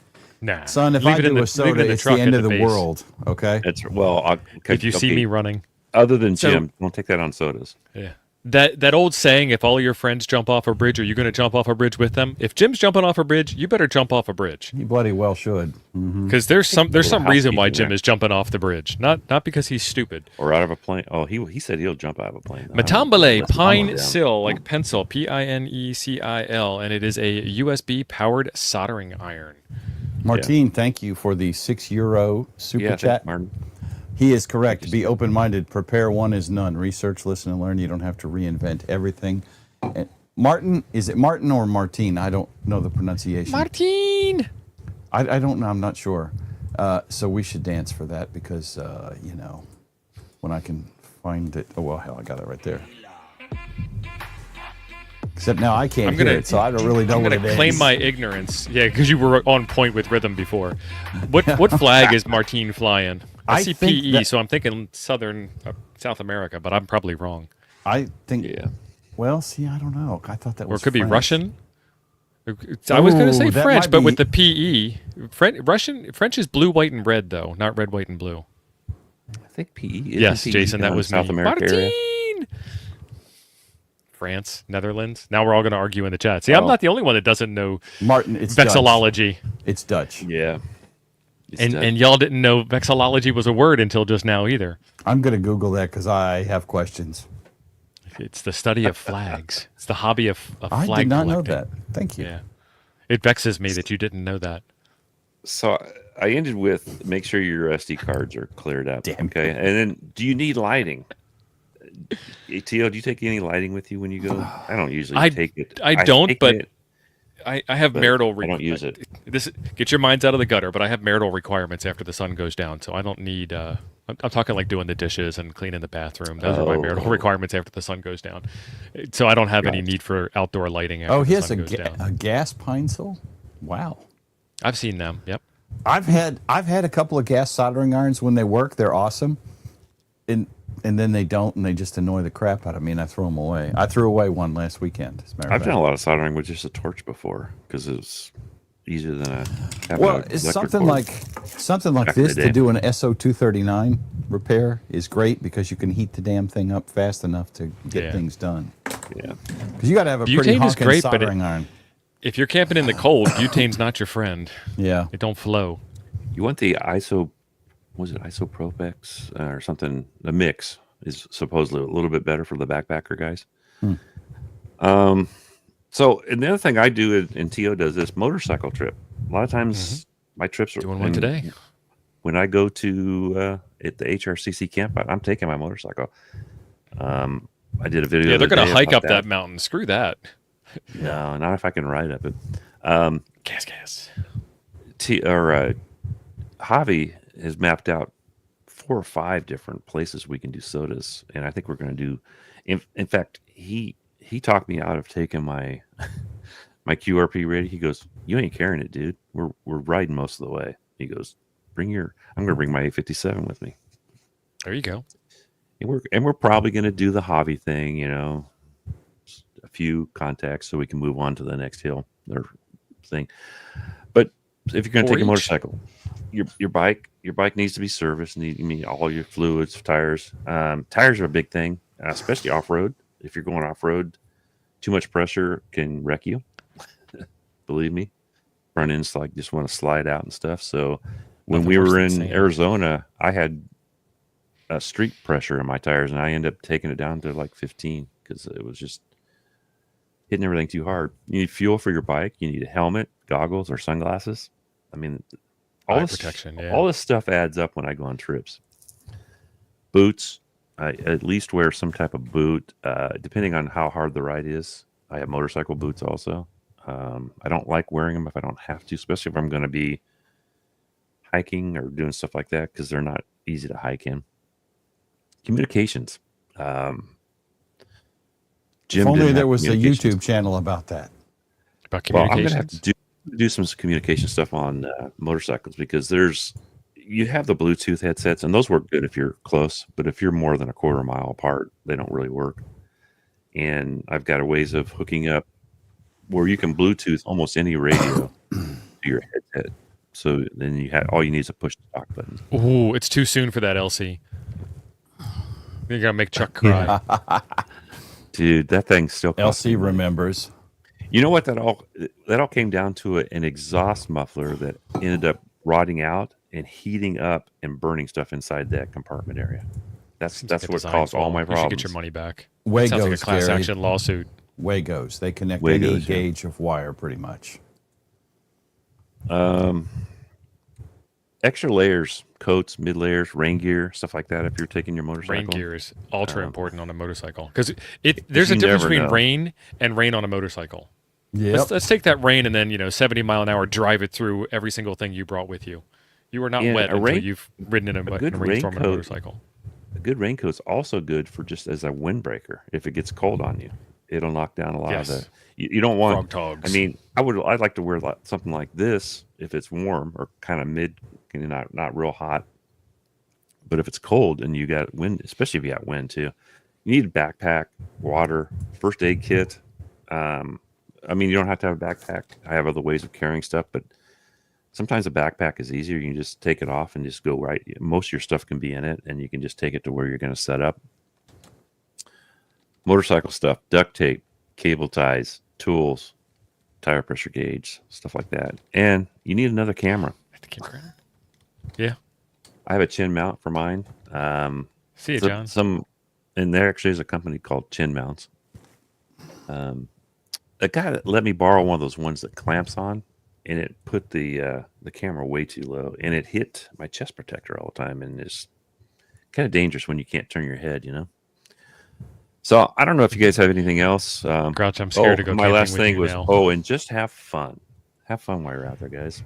Nah. Son, if Leave I it in do the- a leave it soda, in the it's the truck end at of the base. world. Okay. It's okay, If you see okay. me running. Other than So- Jim, don't take that on sodas. Yeah. That old saying, if all your friends jump off a bridge, are you going to jump off a bridge with them? If Jim's jumping off a bridge, you better jump off a bridge. You bloody well should. Because there's some reason why housekeeping Jim there. is jumping off the bridge. Not because he's stupid. Or out of a plane. Oh, he said he'll jump out of a plane. Matambale Let's Pine calm down. Sil, like pencil, PINECIL, and it is a USB powered soldering iron. Martine, thank you for the €6 super Yeah, chat. thanks, Martin. He is correct. Be open-minded. Prepare one is none. Research, listen, and learn. You don't have to reinvent everything. And Martin, is it Martin or Martine? I don't know the pronunciation. Martine! I don't know. I'm not sure. So we should dance for that because, when I can find it. Oh, well, hell, I got it right there. Except now I can't I'm gonna- hear it, so I don't really know I'm what going it to is. claim my ignorance. Yeah, because you were on point with rhythm before. What flag is Martine flying? I I see think PE, that- so I'm thinking Southern South America, but I'm probably wrong. I think. Yeah. Well, see, I don't know. I thought that Or was it could be French. Russian. I was going to say Ooh, that French, might but with be- the PE, French is blue, white, and red though, not red, white, and blue. I think PE. isn't Yes, PE Jason, that down in was South me. America area? Martine! France, Netherlands. Now we're all going to argue in the chat. See, I'm Oh. not the only one that doesn't know Martin, it's Dutch. vexillology, It's Dutch. Yeah. It's and Dutch. and y'all didn't know vexillology was a word until just now either. I'm going to Google that because I have questions. It's the study of flags. It's the hobby of I flag did not know collecting. that. Thank you. Yeah, it vexes me that you didn't know that. So I ended with make sure your SD cards are cleared up. Damn. Okay. And then do you need lighting? ATO, do you take any lighting with you when you go? I don't usually I- take it. I don't, take but it. I have but marital. I don't use it. This get your minds out of the gutter, but I have marital requirements after the sun goes down, so I don't need. I'm talking like doing the dishes and cleaning the bathroom. Those are my marital Oh. requirements after the sun goes down. So I don't have any Right. need for outdoor lighting after Oh, he the has sun goes down. a gas pine saw. Wow. I've seen them. Yep. I've had a couple of gas soldering irons. When they work, they're awesome, and then they don't, and they just annoy the crap out of me, and I throw them away. I threw away one last weekend. As a matter of I've done fact. a lot of soldering with just a torch before because it's easier than Well, an it's electric something cord. like Back in the this day. to do an SO239 repair is great because you can heat the damn thing up fast enough to get Yeah. things done. Yeah. Because you got to have a pretty Butane is honking great, but soldering iron. if you're camping in the cold, butane's not your friend. Yeah. It don't flow. You want the was it Isopropex or something? The mix is supposedly a little bit better for the backpacker guys. So, and the other thing I do, and Tio does this motorcycle trip. A lot of times my trips are Doing one today. When I go to at the HRCC camp, I'm taking my motorcycle. I did a video. Yeah, the they're gonna other day hike about up that mountain. Screw that. No, not if I can ride up it. Gas. Javi has mapped out 4 or 5 different places we can do sodas, and I think we're going to do. In fact, he talked me out of taking my my QRP ready. He goes, "You ain't carrying it, dude. We're riding most of the way." He goes, I'm going to bring my A57 with me, There you go. and we're probably going to do the Javi thing, you know, a few contacts so we can move on to the next hill or thing. But if you're going to For take a each. motorcycle, your bike needs to be serviced. You need all your fluids, tires. Tires are a big thing, especially off road. If you're going off road, too much pressure can wreck you. Believe me, front ends like just want to slide out and stuff. So when Nothing we worse were than in sand. Arizona, I had a street pressure in my tires, and I ended up taking it down to like 15 because it was just hitting everything too hard. You need fuel for your bike. You need a helmet, goggles, or sunglasses. I mean, all Eye this protection, yeah. all this stuff adds up when I go on trips. Boots, I at least wear some type of boot, depending on how hard the ride is. I have motorcycle boots also. I don't like wearing them if I don't have to, especially if I'm going to be hiking or doing stuff like that because they're not easy to hike in. Communications. Jim If only didn't there have was a communications. YouTube channel about that. About Well, I'm going to have communications. to do some communication stuff on motorcycles because you have the Bluetooth headsets and those work good if you're close, but if you're more than a quarter mile apart, they don't really work. And I've got a ways of hooking up where you can Bluetooth almost any radio to your headset. So then all you need is a push to talk button. Ooh, it's too soon for that, LC. You're gonna make Chuck cry. Dude, that thing still costs me LC money. remembers. You know what? That all came down to an exhaust muffler that ended up rotting out and heating up and burning stuff inside that compartment area. That's Seems like a what design caused all flaw. my You should problems. get your money back. That sounds like a Wagos, class Gary. action lawsuit. Wagos. They connect Wagos, any yeah. gauge of wire pretty much. Extra layers, coats, mid layers, rain gear, stuff like that. If you're taking your motorcycle, Rain gear is ultra important on a motorcycle because there's a you difference never between know. rain on a motorcycle. Yep. Let's take that rain and then 70 mile an hour drive it through every single thing you brought with you. You are not Yeah, wet a until rain- you've ridden in a good rainstorm on a raincoat- motorcycle. A good raincoat's also good for just as a windbreaker. If it gets cold on you, it'll knock down a lot Yes. of the. You don't want Frog togs. I mean, I'd like to wear something like this if it's warm or kind of mid, not real hot. But if it's cold and you got wind, especially if you got wind too, you need a backpack, water, first aid kit. I mean, you don't have to have a backpack. I have other ways of carrying stuff, but sometimes a backpack is easier. You can just take it off and just go right. Most of your stuff can be in it, and you can just take it to where you're going to set up. Motorcycle stuff, duct tape, cable ties, tools, tire pressure gauge, stuff like that. And you need another camera. At the campground. Yeah. I have a chin mount for mine. See you, John. And there actually is a company called Chin Mounts. A guy that let me borrow one of those ones that clamps on, and it put the camera way too low, and it hit my chest protector all the time, and it's kind of dangerous when you can't turn your head, So I don't know if you guys have anything else. Grouch, I'm scared to go my camping last with thing you was now. and just have fun. Have fun while you're out there, guys.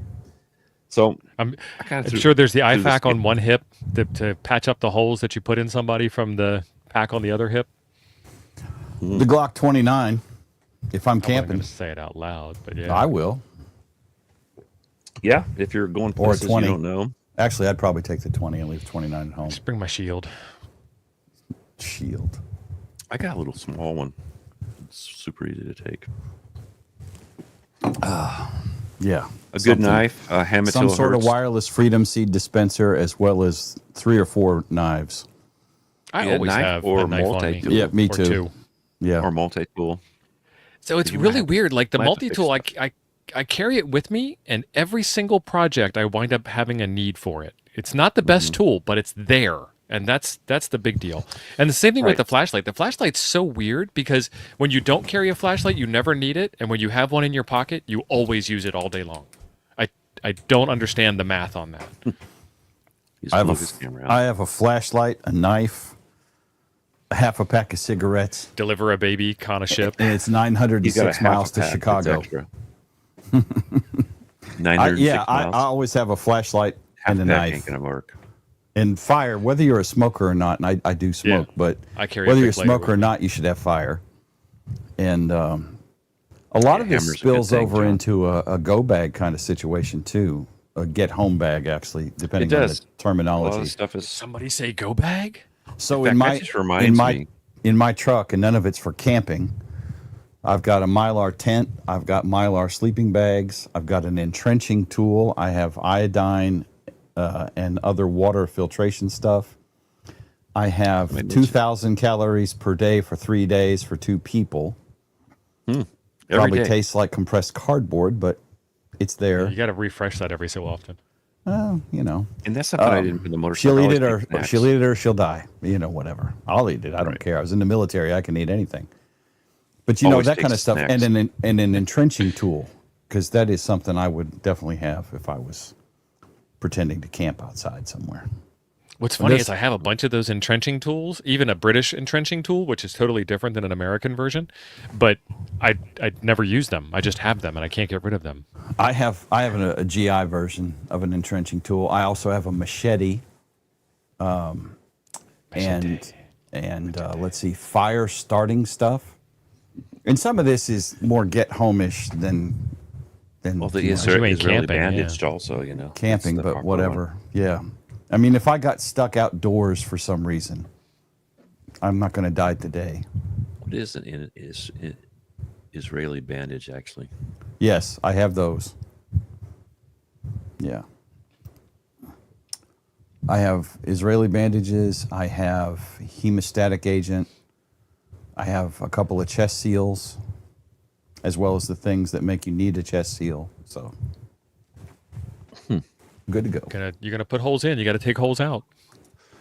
So I'm I kind of sure there's the IFAC on one hip to patch up the holes that you put in somebody from the pack on the other hip. The Glock 29. If I'm I wasn't camping, going to say it out loud, but yeah. I will. Yeah, if you're going Or a places you 20. don't know. Actually, I'd probably take the 20 and leave 29 at home. Just bring my shield. Shield. I got a little small one. It's super easy to take. Yeah. A good knife, a Hammett Some sort of Hillhurst. wireless Freedom Seed dispenser, as well as 3 or 4 knives. I Yeah, always knife have or a knife on me. multi-tool. Yeah, me Or too. two. Yeah. or multi-tool. So it's You really might- weird. Like the might have to fix multi-tool, that. I carry it with me, and every single project I wind up having a need for it. It's not the best tool, but it's there, and that's the big deal. And the same thing with Right. the flashlight. The flashlight's so weird because when you don't carry a flashlight, you never need it, and when you have one in your pocket, you always use it all day long. I don't understand the math on that. He's I have, move his camera out. I have a flashlight, a knife, a half a pack of cigarettes, Deliver a baby, con a ship. and it's He's got a 906 half miles a to pack that's Chicago. extra. I 906 miles. always have a flashlight Half and a pack ain't knife. gonna work. And fire, whether you're a smoker or not, and I do smoke, Yeah. but I carry a whether big you're a lighter smoker with or me. not, you should have fire. And a lot of this hammer's a good spills thing, over John. into a go bag kind of situation too. A get home bag, actually, depending It on does. the A lot of terminology. stuff is. Somebody say go bag? So In in fact, my that just reminds me. in my truck, and none of it's for camping. I've got a Mylar tent. I've got Mylar sleeping bags. I've got an entrenching tool. I have iodine and other water filtration stuff. I have Wait, 2,000 calories per day for 3 days for 2 people. Every Probably day. tastes like compressed cardboard, but it's there. You got to refresh that every so often. You know, And that's something I didn't put in the motorcycle. she'll I eat always it take or snacks. she'll eat it or she'll die. You know, whatever. I'll eat it. I don't Right. care. I was in the military. I can eat anything. But you know Always that take kind of stuff, snacks. and an entrenching tool, because that is something I would definitely have if I was pretending to camp outside somewhere. What's funny this- is I have a bunch of those entrenching tools, even a British entrenching tool, which is totally different than an American version. But I never use them. I just have them, and I can't get rid of them. I have a GI version of an entrenching tool. I also have a machete, and let's see, fire starting stuff. And some of this is more get home-ish than Well, the you know, Israeli ain't camping, yeah. bandaged also, you know. camping, That's the but proper whatever. one. Yeah. I mean, if I got stuck outdoors for some reason, I'm not going to die today. What is Israeli bandage actually? Yes, I have those. Yeah. I have Israeli bandages. I have hemostatic agent. I have a couple of chest seals, as well as the things that make you need a chest seal. So, good to go. You're gonna put holes in. You got to take holes out.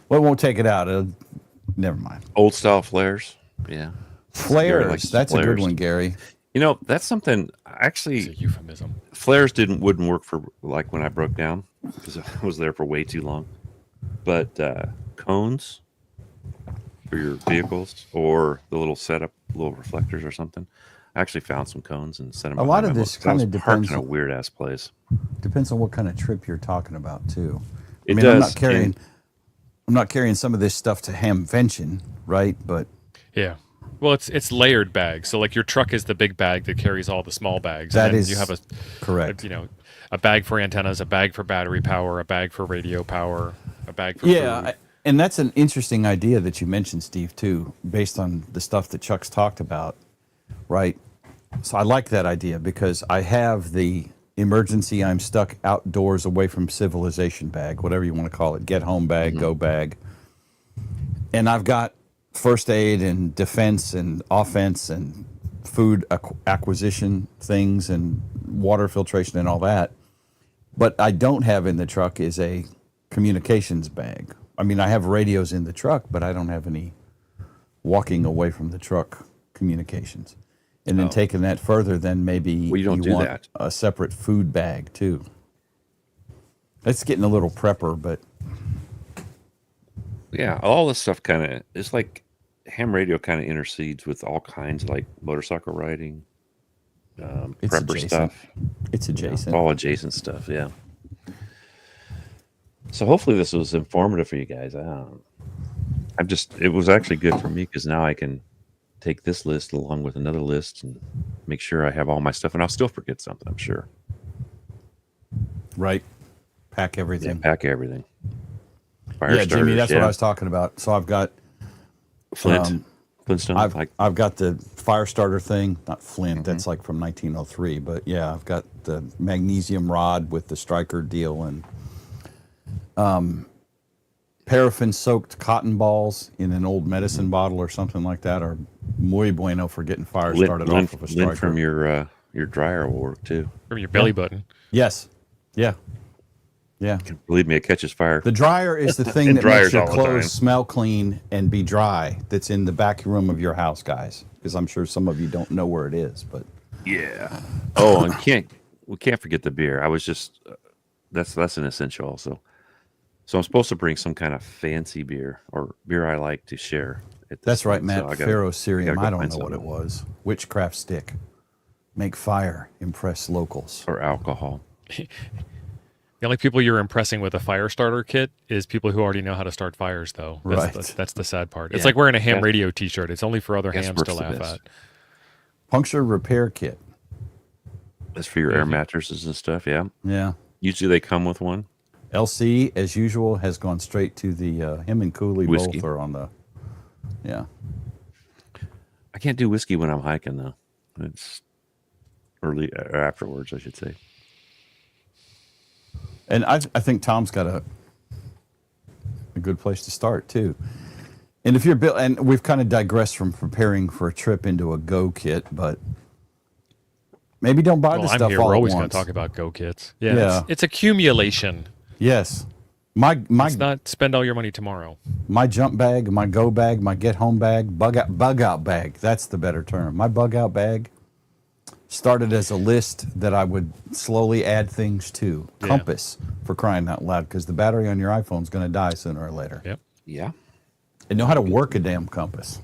Well, it won't take it out. Never mind. Old style flares. Yeah. Flares. likes That's a good flares. one, Gary. You know, that's something It's a actually euphemism. flares wouldn't work for like when I broke down because I was there for way too long. But cones for your vehicles or the little setup, little reflectors or something. I actually found some cones and set them. A lot of this kinda depends in a on- weird ass place. Depends on what kind of trip you're talking about, too. It I'm does. not carrying. and- I'm not carrying some of this stuff to Hamvention, right? But Yeah. Well, it's layered bags. So like your truck is the big bag that carries all the small bags. That and then is you have correct. a bag for antennas, a bag for battery power, a bag for radio power, a bag for Yeah, food. and that's an interesting idea that you mentioned, Steve, too, based on the stuff that Chuck's talked about, right? So I like that idea because I have the emergency I'm stuck outdoors away from civilization bag, whatever you want to call it, get home bag, go bag. And I've got first aid and defense and offense and food acquisition things and water filtration and all that. But I don't have in the truck is a communications bag. I mean, I have radios in the truck, but I don't have any walking away from the truck communications. And then taking that further, then maybe Well, you don't do want that. a separate food bag too. It's getting a little prepper, but Yeah, all this stuff kind of it's like ham radio kind of intercedes with all kinds of, like, motorcycle riding, It's prepper adjacent. stuff, It's adjacent. all adjacent stuff. Yeah. So hopefully this was informative for you guys. It was actually good for me because now I can take this list along with another list and make sure I have all my stuff, and I'll still forget something, I'm sure. Right. Pack Yeah, everything. pack everything. Fire Yeah, Jimmy, starters, that's what I was talking about. So I've got Flint, Flintstone. I've got the fire starter thing, not flint. That's like from 1903, but yeah, I've got the magnesium rod with the striker deal and paraffin soaked cotton balls in an old medicine bottle or something like that are muy bueno for getting fire started off of a lint striker. from your dryer will work too. From your belly button. Yes. Yeah. Yeah. Believe me, it catches fire. The dryer is the thing And that makes dryers your all the time. clothes smell clean and be dry. That's in the back room of your house, guys. Because I'm sure some of you don't know where it is, but Yeah. Oh, and we can't forget the beer. I was just that's an essential also. So I'm supposed to bring some kind of fancy beer or beer I like to share. At this that's right, point, Matt. so I gotta- Ferrocerium. gotta I go don't find know what it something. was. Witchcraft stick. Make fire. Impress locals. Or alcohol. The only people you're impressing with a fire starter kit is people who already know how to start fires, though. Right. That's the sad part. It's Yeah. like wearing a ham Gas- radio T-shirt. It's only for other gas hams to works the laugh best. at. Puncture repair kit. That's for your air mattresses and stuff. Yeah. Yeah. Usually they come with one. LC, as usual, has gone straight to the him and Cooley Whiskey. both are on the. Yeah. I can't do whiskey when I'm hiking though. It's early or afterwards, I should say. And I think Tom's got a good place to start too. And if you're built, and we've kind of digressed from preparing for a trip into a go kit, but maybe don't buy the Well, I'm stuff here. all We're at always going once. to talk about go kits. Yeah, Yeah. It's accumulation. Yes, my It's not spend all your money tomorrow. my jump bag, my go bag, my get home bag, bug out bag. That's the better term. My bug out bag started as a list that I would slowly add things to. Yeah. Compass, for crying out loud, because the battery on your iPhone is going to die sooner or later. Yep. Yeah. And know how to work a damn compass.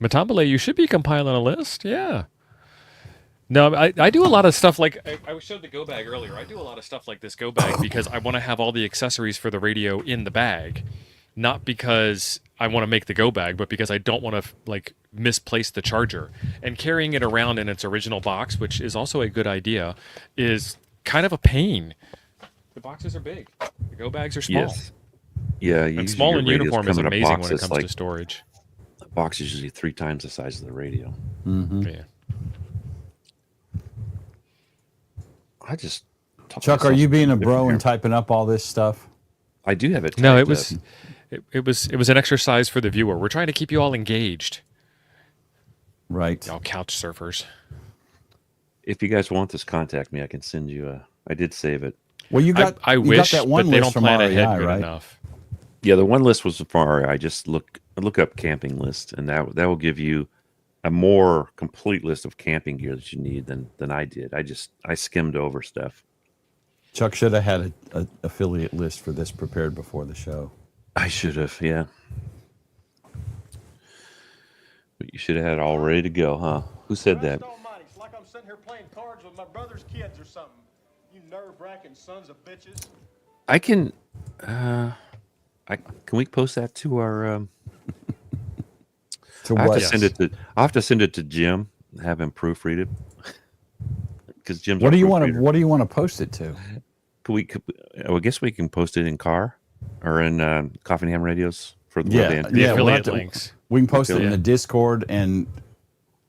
Matambale, you should be compiling a list. Yeah. No, I do a lot of stuff like I showed the go bag earlier. I do a lot of stuff like this go bag because I want to have all the accessories for the radio in the bag, not because I want to make the go bag, but because I don't want to like misplace the charger. And carrying it around in its original box, which is also a good idea, is kind of a pain. The boxes are big. The go bags are small. Yes. Yeah. And usually small your in radios uniform come is in a amazing box when it that's comes like, to storage. the box is usually 3 times the size of the radio. Yeah. I just Chuck, are you being a bro different and here. typing up all this stuff? I do have it. No, typed it was up. it was an exercise for the viewer. We're trying to keep you all engaged. Right. Y'all couch surfers. If you guys want this, contact me. I can send you a. I did save it. Well, you got I you wish, got that one but they list don't from plan REI, ahead good right? enough. Yeah, the one list was for I just look up camping list, and that will give you a more complete list of camping gear that you need than I did. I skimmed over stuff. Chuck should have had a affiliate list for this prepared before the show. I should have, yeah. But you should have had it all ready to go, huh? Who said that? Christ almighty, it's like I'm sitting here playing cards with my brother's kids or something. You nerve-wracking sons of bitches. I can. Can we post that to our? To I have what? to send it to. I have to send it to Jim. Have him proofread it. Because Jim's. What our do you want to proofreader. What do you want to post it to? I guess we can post it in car or in Coffee and Ham Radios for the Yeah, web The yeah. we'll affiliate have to- links. We can post it in Yeah. the Discord, and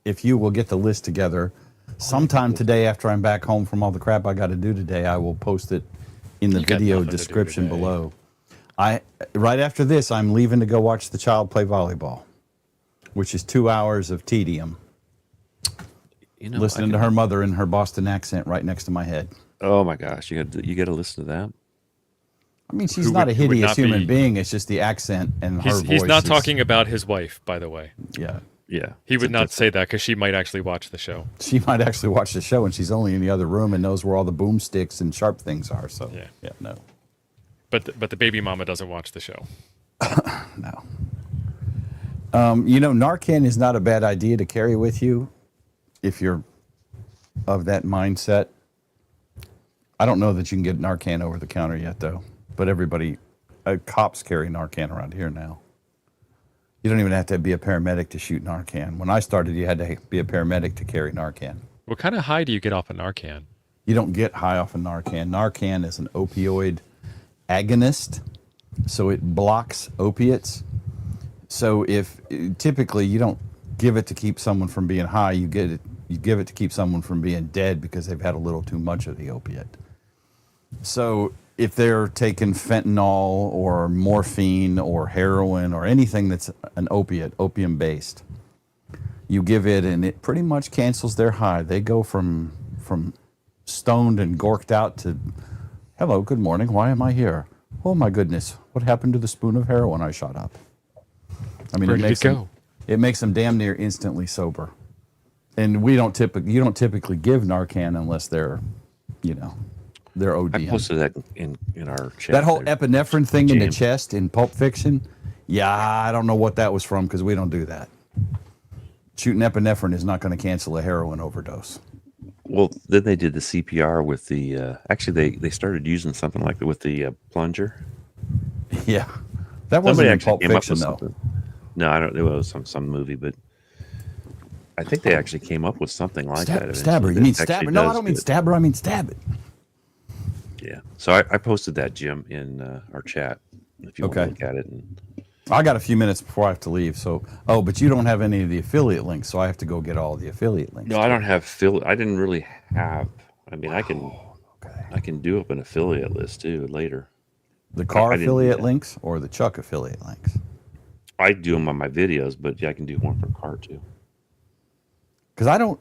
if you will get the list together, sometime today after I'm back home from all the crap I got to do today, I will post it in the You got video nothing to do description today. below. Right after this, I'm leaving to go watch the child play volleyball, which is 2 hours of tedium. You know, Listening to her mother in her Boston accent right next to my head. Oh my gosh, you got to listen to that. I mean, she's Who not would- a who would hideous not human be- being. It's just the accent and her voice. He's not is- talking about his wife, by the way. Yeah. Yeah, He would not say that because she might actually watch the show. She might actually watch the show, and she's only in the other room and knows where all the boomsticks and sharp things are. So, Yeah. no. But the baby mama doesn't watch the show. No. Narcan is not a bad idea to carry with you if you're of that mindset. I don't know that you can get Narcan over the counter yet, though. But cops carry Narcan around here now. You don't even have to be a paramedic to shoot Narcan. When I started, you had to be a paramedic to carry Narcan. What kind of high do you get off a Narcan? You don't get high off of Narcan. Narcan is an opioid agonist, so it blocks opiates. So typically you don't give it to keep someone from being high, you give it to keep someone from being dead because they've had a little too much of the opiate. So if they're taking fentanyl or morphine or heroin or anything that's an opium based, you give it and it pretty much cancels their high. They go from stoned and gorked out to, hello, good morning, why am I here? Oh my goodness, what happened to the spoon of heroin I shot up? I mean, it makes them damn near instantly sober. And you don't typically give Narcan unless they're ODing. I posted that in our chat. That whole there. epinephrine thing in the James. chest in Pulp Fiction, I don't know what that was from because we don't do that. Shooting epinephrine is not going to cancel a heroin overdose. Well, then they did the CPR with the. Actually, they started using something like that with the plunger. Yeah, that wasn't Somebody in actually Pulp came up Fiction with though. something. No, I don't. It was some movie, but I think they actually came up with something like that. Stabber. You mean stabber? No, I don't mean stabber. I mean stab it. Yeah. So I posted that, Jim, in our chat. If you want to Okay. look at it. And I got a few minutes before I have to leave. So, but you don't have any of the affiliate links, so I have to go get all the affiliate links. no, I don't have I didn't really have. I mean, I can do up an affiliate list too later. The car I didn't do affiliate that. links or the Chuck affiliate links? I do them on my videos, but yeah, I can do one for car too. Because I don't.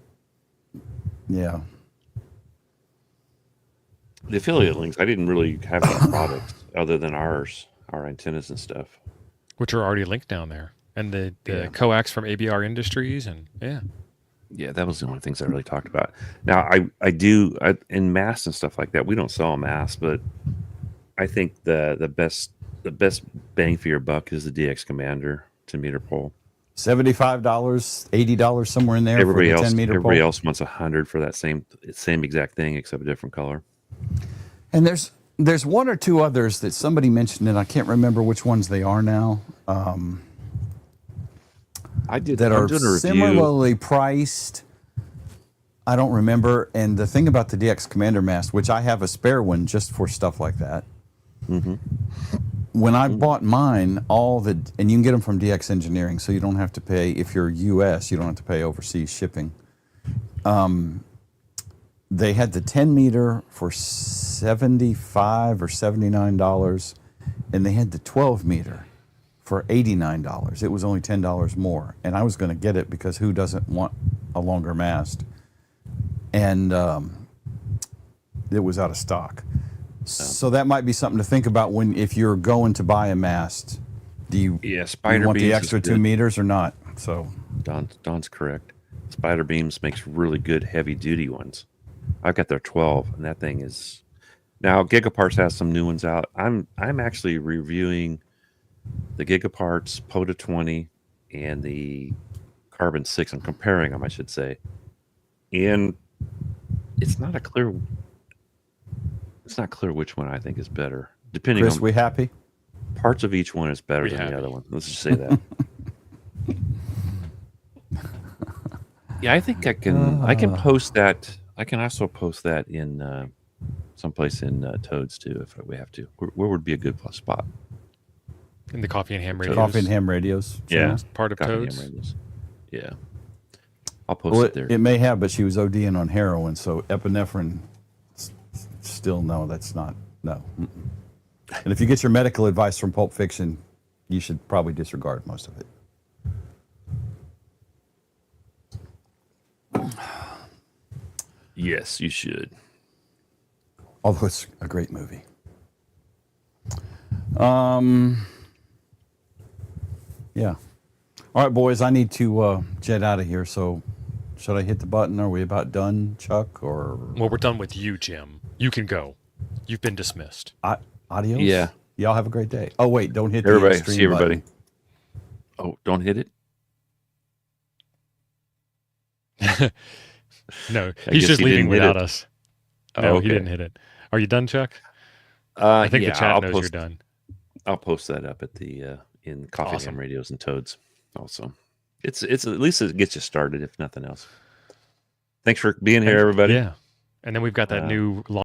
Yeah. The affiliate links, I didn't really have any products other than our antennas and stuff. Which are already linked down there. And the Yeah. coax from ABR Industries and Yeah, that was the only things I really talked about. Now, in masks and stuff like that, we don't sell masks, but I think the best bang for your buck is the DX Commander 10-meter pole. $75, $80, somewhere in there Everybody for the else 10-meter pole. everybody else wants 100 for that same exact thing except a different color. And there's one or two others that somebody mentioned, and I can't remember which ones they are now, I did that I'm are doing a review. similarly priced. I don't remember. And the thing about the DX Commander mask, which I have a spare one just for stuff like that. Mm-hmm. When I bought mine, and you can get them from DX Engineering, so you don't have to pay, if you're US, you don't have to pay overseas shipping. They had the 10-meter for $75 or $79, and they had the 12-meter for $89. It was only $10 more, and I was going to get it because who doesn't want a longer mast? And it was out of stock. So that might be something to think about if you're going to buy a mast. Do you Spider want the Beams extra is 2 good. meters or not? So Don's correct. Spider Beams makes really good heavy duty ones. I've got their 12, and that thing is now Gigaparts has some new ones out. I'm actually reviewing the Gigaparts POTA 20 and the Carbon 6. I'm comparing them, I should say. And it's not clear which one I think is better. Depending Chris, on we happy? parts of each one is better We than happy. the other one. Let's just say that. Yeah, I think I can post that. I can also post that in someplace in Toads too, if we have to. Where would be a good spot? in the Coffee and Ham Radio. Coffee and Ham Radios. Yeah, Part of Coffee and Toads. Ham Radios. Yeah, I'll post Well, it there. it may have, but she was ODing on heroin, so epinephrine. Still, no, that's not. No. Mm-mm. And if you get your medical advice from Pulp Fiction, you should probably disregard most of it. Yes, you should. Although it's a great movie. Yeah. All right, boys, I need to jet out of here. So should I hit the button? Are we about done, Chuck? Or Well, we're done with you, Jim. You can go. You've been dismissed. adios? Yeah. Y'all have a great day. Oh, wait, don't hit the Everybody, stream see everybody. button. Oh, don't hit it. No, I he's guess just he leading didn't hit without it. us. Oh, No, he okay. didn't hit it. Are you done, Chuck? I think Yeah, the chat I'll knows post, you're done. I'll post that up at the in Coffee Awesome. Ham Radios and Toads. Also, it's at least it gets you started, if nothing else. Thanks for being here, everybody. Yeah. And then we've got that new